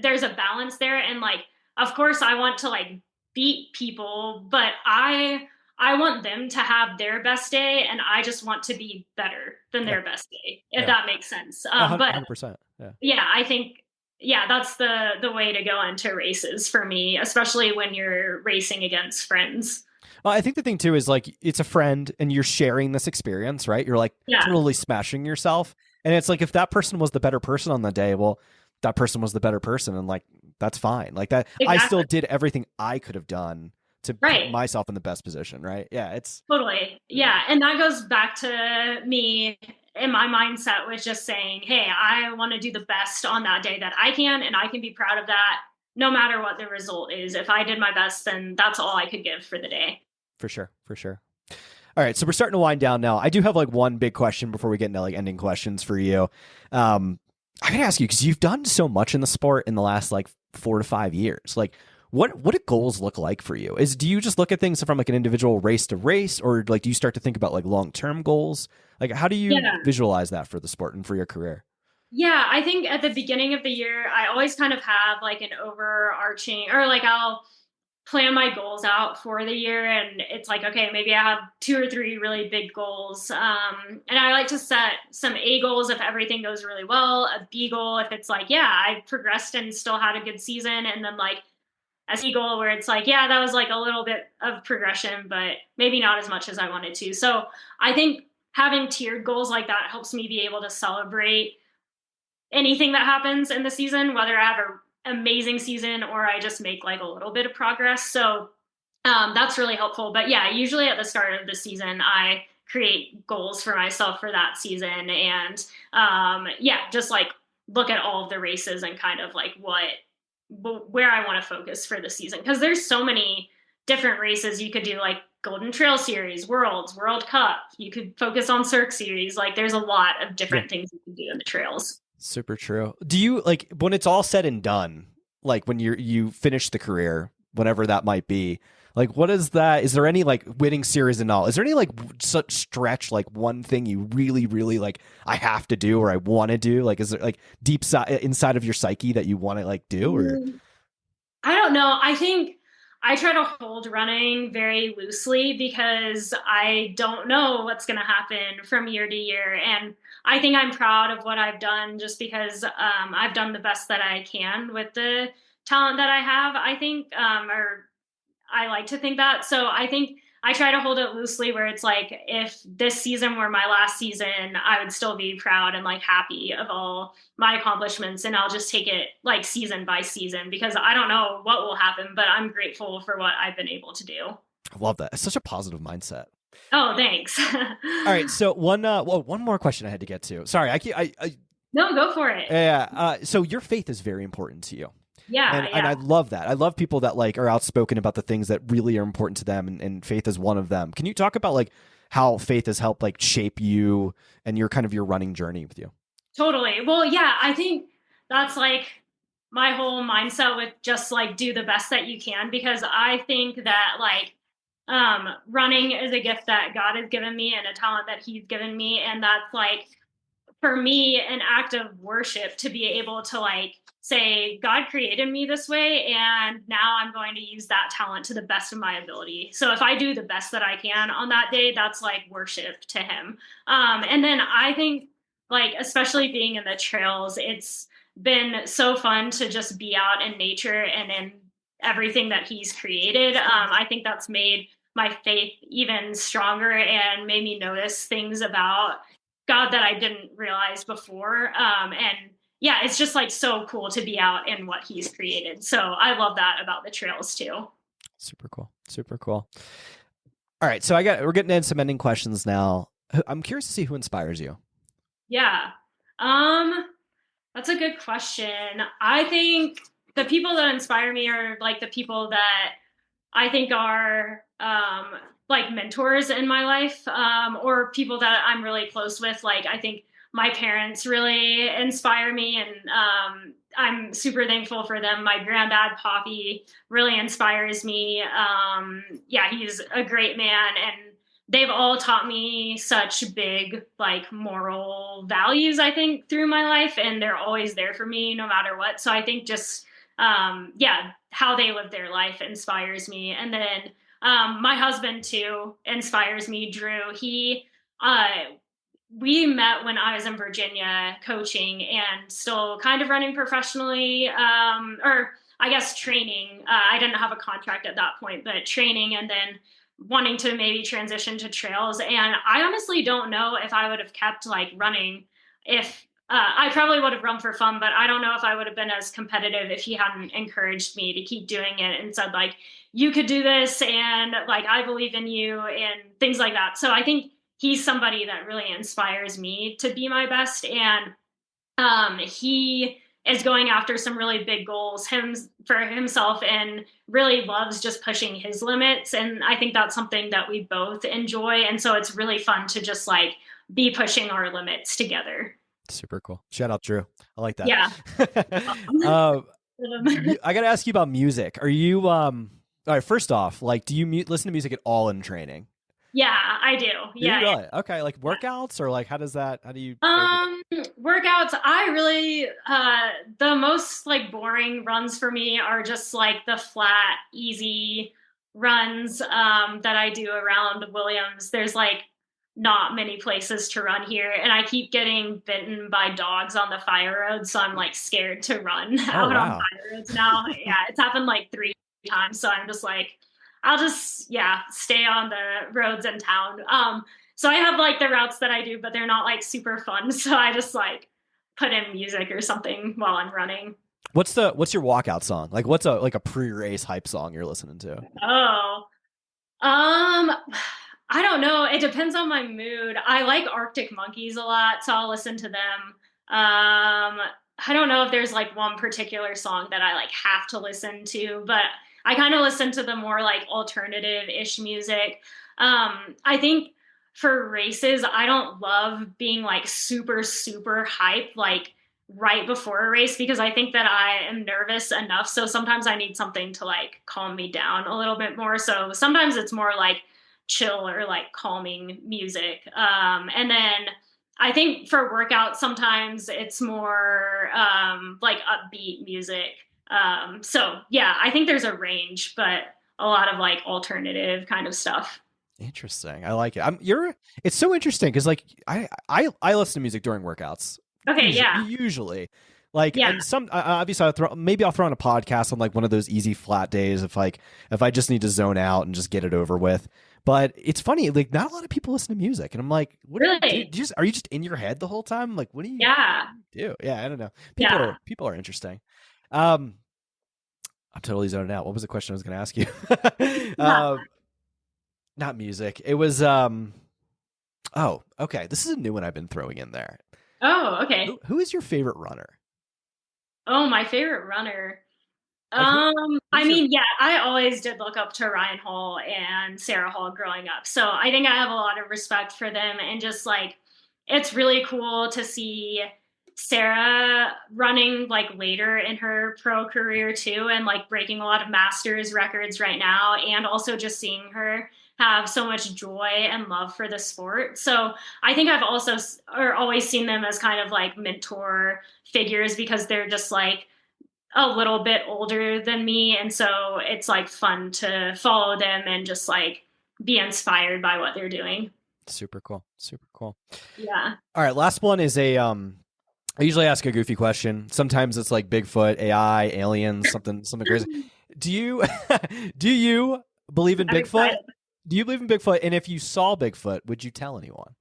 there's a balance there, and like of course I want to like beat people, but I want them to have their best day, and I just want to be better than their best day, if that makes sense. But 100%. Yeah, I think that's the way to go into races for me, especially when you're racing against friends. Well, I think the thing too is like, it's a friend and you're sharing this experience, right? You're like totally smashing yourself. And it's like, if that person was the better person on the day, well, that person was the better person. And like, that's fine. Like that, exactly. I still did everything I could have done to put myself in the best position. Right. Yeah. It's totally. Yeah. And that goes back to me, and my mindset was just saying, hey, I want to do the best on that day that I can, and I can be proud of that no matter what the result is. If I did my best, then that's all I could give for the day. For sure. All right. So we're starting to wind down now. I do have like one big question before we get into like ending questions for you. I gotta ask you, because you've done so much in the sport in the last like 4 to 5 years. Like, what do goals look like for you? Do you just look at things from like an individual race to race, or like do you start to think about like long-term goals? Like, how do you visualize that for the sport and for your career? Yeah, I think at the beginning of the year, I always kind of have like an overarching, or like I'll plan my goals out for the year, and it's like, okay, maybe I have 2 or 3 really big goals. And I like to set some A goals if everything goes really well, a B goal if it's like, yeah, I progressed and still had a good season, and then like a C goal where it's like, yeah, that was like a little bit of progression, but maybe not as much as I wanted to. So I think having tiered goals like that helps me be able to celebrate anything that happens in the season, whether I have an amazing season or I just make like a little bit of progress. So that's really helpful. But yeah, usually at the start of the season, I create goals for myself for that season. And just like look at all of the races and kind of like where I want to focus for the season. Because there's so many different races you could do, like Golden Trail Series, Worlds, World Cup. You could focus on Cirque Series. Like there's a lot of different things you can do in the trails. Super true. Do you, like, when it's all said and done, like when you finish the career, whatever that might be, like what is that? Is there any like winning series and all? Is there any like such stretch, like one thing you really, really like, I have to do or I want to do? Like, is there like deep inside of your psyche that you want to like do? Or I don't know. I think I try to hold running very loosely because I don't know what's going to happen from year to year. And I think I'm proud of what I've done just because I've done the best that I can with the talent that I have, I think, or I like to think that. So I think I try to hold it loosely where it's like, if this season were my last season, I would still be proud and like happy of all my accomplishments. And I'll just take it like season by season because I don't know what will happen, but I'm grateful for what I've been able to do. I love that. It's such a positive mindset. Oh, thanks. All right. So one more question I had to get to. Sorry. No, go for it. Yeah. So your faith is very important to you. Yeah, and I love that. I love people that like are outspoken about the things that really are important to them, and faith is one of them. Can you talk about like how faith has helped like shape you and your kind of your running journey with you? Totally. Well, yeah, I think that's like my whole mindset with just like do the best that you can, because I think that like running is a gift that God has given me and a talent that he's given me, and that's like for me an act of worship to be able to like say, God created me this way, and now I'm going to use that talent to the best of my ability. So if I do the best that I can on that day, that's like worship to him. And then I think like, especially being in the trails, it's been so fun to just be out in nature and in everything that he's created. I think that's made my faith even stronger and made me notice things about God that I didn't realize before. And yeah, it's just like so cool to be out in what he's created. So I love that about the trails too. Super cool. Super cool. All right. So we're getting into some ending questions now. I'm curious to see who inspires you. Yeah. That's a good question. I think the people that inspire me are like the people that I think are like mentors in my life, or people that I'm really close with. Like, I think my parents really inspire me, and I'm super thankful for them. My granddad, Poppy, really inspires me. Yeah, he's a great man, and they've all taught me such big, like, moral values, I think, through my life, and they're always there for me no matter what. So I think just yeah, how they live their life inspires me. And then my husband too inspires me, Drew. We met when I was in Virginia coaching and still kind of running professionally, or I guess training. I didn't have a contract at that point, but training, and then wanting to maybe transition to trails. And I honestly don't know if I would have kept like running if I probably would have run for fun, but I don't know if I would have been as competitive if he hadn't encouraged me to keep doing it and said, like, you could do this, and like, I believe in you, and things like that. So I think he's somebody that really inspires me to be my best. And he is going after some really big goals for himself, and really loves just pushing his limits. And I think that's something that we both enjoy. And so it's really fun to just like be pushing our limits together. Super cool. Shout out, Drew. I like that. Yeah. I got to ask you about music. Are you, all right, first off, like, do you listen to music at all in training? Yeah, I do. Yeah. You really? Okay. Like workouts, or like, how do you? Workouts, I really, the most like boring runs for me are just like the flat, easy runs, that I do around Williams. There's like not many places to run here, and I keep getting bitten by dogs on the fire road, so I'm like scared to run out on fire roads now. Yeah, it's happened like 3 times, so I'm just like, I'll just stay on the roads in town. So I have like the routes that I do, but they're not like super fun, so I just like put in music or something while I'm running. What's your walkout song? Like, what's a pre-race hype song you're listening to? Oh, I don't know. It depends on my mood. I like Arctic Monkeys a lot, so I'll listen to them. I don't know if there's like one particular song that I like have to listen to, but I kind of listen to the more like alternative-ish music. I think for races, I don't love being like super, super hype, like right before a race, because I think that I am nervous enough. So sometimes I need something to like calm me down a little bit more. So sometimes it's more like chill or like calming music. And then I think for workouts, sometimes it's more like upbeat music. So yeah, I think there's a range, but a lot of like alternative kind of stuff. Interesting. I like it. It's so interesting because like I listen to music during workouts. Okay. Usually. Like, and some, obviously I'll throw on a podcast on like one of those easy flat days if I just need to zone out and just get it over with. But it's funny, like not a lot of people listen to music, and I'm like, what really? Are you just in your head the whole time? Like, what do you do? Yeah, I don't know. People are interesting. I'm totally zoned out. What was the question I was going to ask you? Not music. It was, oh, okay. This is a new one I've been throwing in there. Oh, okay. Who is your favorite runner? Oh, my favorite runner. I always did look up to Ryan Hall and Sarah Hall growing up. So I think I have a lot of respect for them, and just like, it's really cool to see Sarah running like later in her pro career too, and like breaking a lot of masters records right now, and also just seeing her have so much joy and love for the sport. So I think I've also always seen them as kind of like mentor figures, because they're just like a little bit older than me, and so it's like fun to follow them and just like be inspired by what they're doing. Super cool. Super cool. Cool. Yeah. All right. Last one is I usually ask a goofy question. Sometimes it's like Bigfoot, AI, aliens, something crazy. Do you believe in Bigfoot? Do you believe in Bigfoot? And if you saw Bigfoot, would you tell anyone?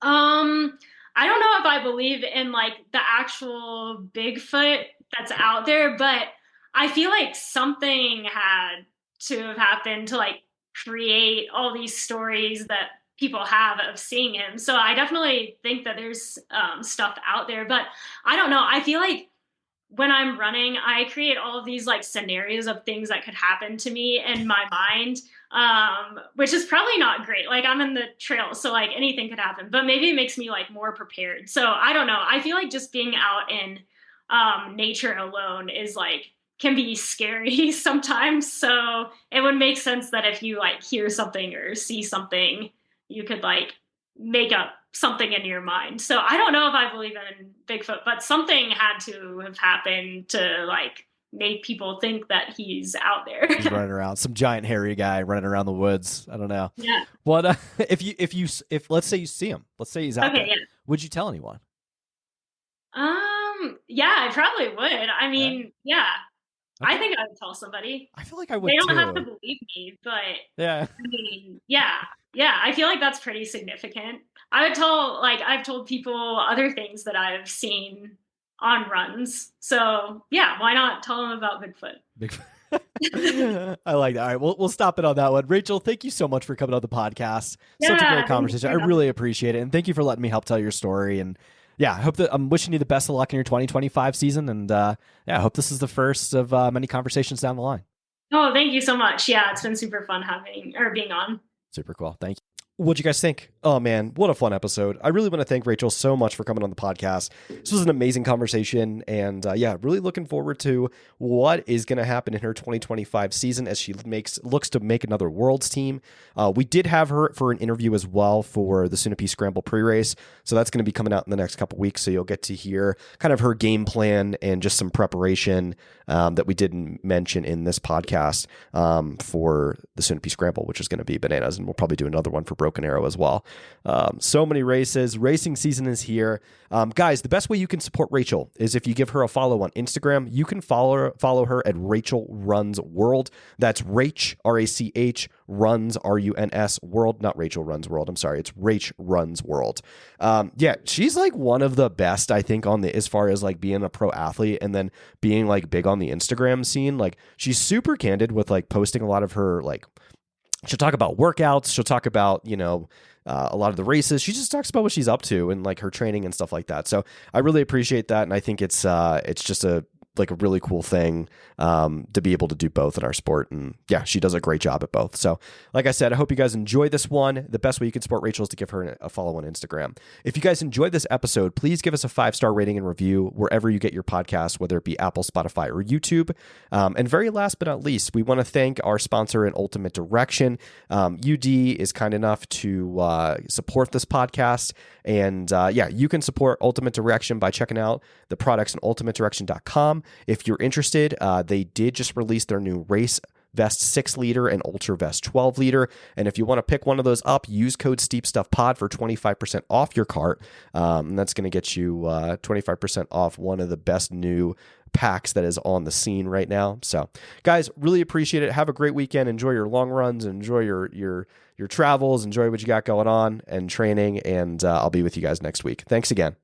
I don't know if I believe in like the actual Bigfoot that's out there, but I feel like something had to have happened to like create all these stories that people have of seeing him. So I definitely think that there's stuff out there, but I don't know. I feel like when I'm running, I create all of these like scenarios of things that could happen to me in my mind, which is probably not great. Like I'm in the trail, so like anything could happen, but maybe it makes me like more prepared. So I don't know. I feel like just being out in nature alone is like can be scary sometimes. So it would make sense that if you like hear something or see something, you could like make up something in your mind. So I don't know if I believe in Bigfoot, but something had to have happened to like make people think that he's out there. He's running around, some giant hairy guy running around the woods. I don't know. Yeah. What if let's say you see him, let's say he's out there, Yeah. would you tell anyone? Yeah, I probably would. I mean, yeah. Okay. I think I would tell somebody. I feel like I would. They don't too. have to believe me, but yeah. I mean, yeah. I feel like that's pretty significant. I would tell, like, I've told people other things that I've seen on runs. So yeah, why not tell them about Bigfoot? I like that. All right, we'll stop it on that one. Rachel, thank you so much for coming on the podcast. Such a great conversation. I really appreciate it, and thank you for letting me help tell your story. And yeah, I hope that I'm wishing you the best of luck in your 2025 season. And yeah, I hope this is the first of many conversations down the line. Oh, thank you so much. Yeah, it's been super fun being on. Super cool. Thank you. What'd you guys think? Oh man, what a fun episode. I really want to thank Rachel so much for coming on the podcast. This was an amazing conversation, and yeah, really looking forward to what is going to happen in her 2025 season as she looks to make another Worlds team. We did have her for an interview as well for the Sunapee Scramble pre-race, so that's going to be coming out in the next couple weeks, so you'll get to hear kind of her game plan and just some preparation that we didn't mention in this podcast for the Sunapee Scramble, which is going to be bananas, and we'll probably do another one for Broken Arrow as well. So many races. Racing season is here. Guys, the best way you can support Rachel is if you give her a follow on Instagram. You can follow her at Rachel Runs World. That's Rach, R-A-C-H, Runs, R-U-N-S, World, not Rachel Runs World. I'm sorry. It's Rach Runs World. Yeah, she's like one of the best, I think, as far as like being a pro athlete and then being like big on the Instagram scene. Like she's super candid with like posting a lot of her like, she'll talk about workouts. She'll talk about, a lot of the races. She just talks about what she's up to and like her training and stuff like that. So I really appreciate that. And I think it's just a really cool thing to be able to do both in our sport. And yeah, she does a great job at both. So like I said, I hope you guys enjoy this one. The best way you can support Rachel is to give her a follow on Instagram. If you guys enjoyed this episode, please give us a 5-star rating and review wherever you get your podcast, whether it be Apple, Spotify, or YouTube. And very last but not least, we want to thank our sponsor in Ultimate Direction. UD is kind enough to support this podcast. And yeah, you can support Ultimate Direction by checking out the products on ultimatedirection.com. If you're interested, they did just release their new race vest 6-liter and ultra vest 12-liter. And if you want to pick one of those up, use code SteepStuffPod for 25% off your cart. And that's going to get you 25% off one of the best new packs that is on the scene right now. So guys, really appreciate it. Have a great weekend. Enjoy your long runs, enjoy your travels, enjoy what you got going on and training. And I'll be with you guys next week. Thanks again.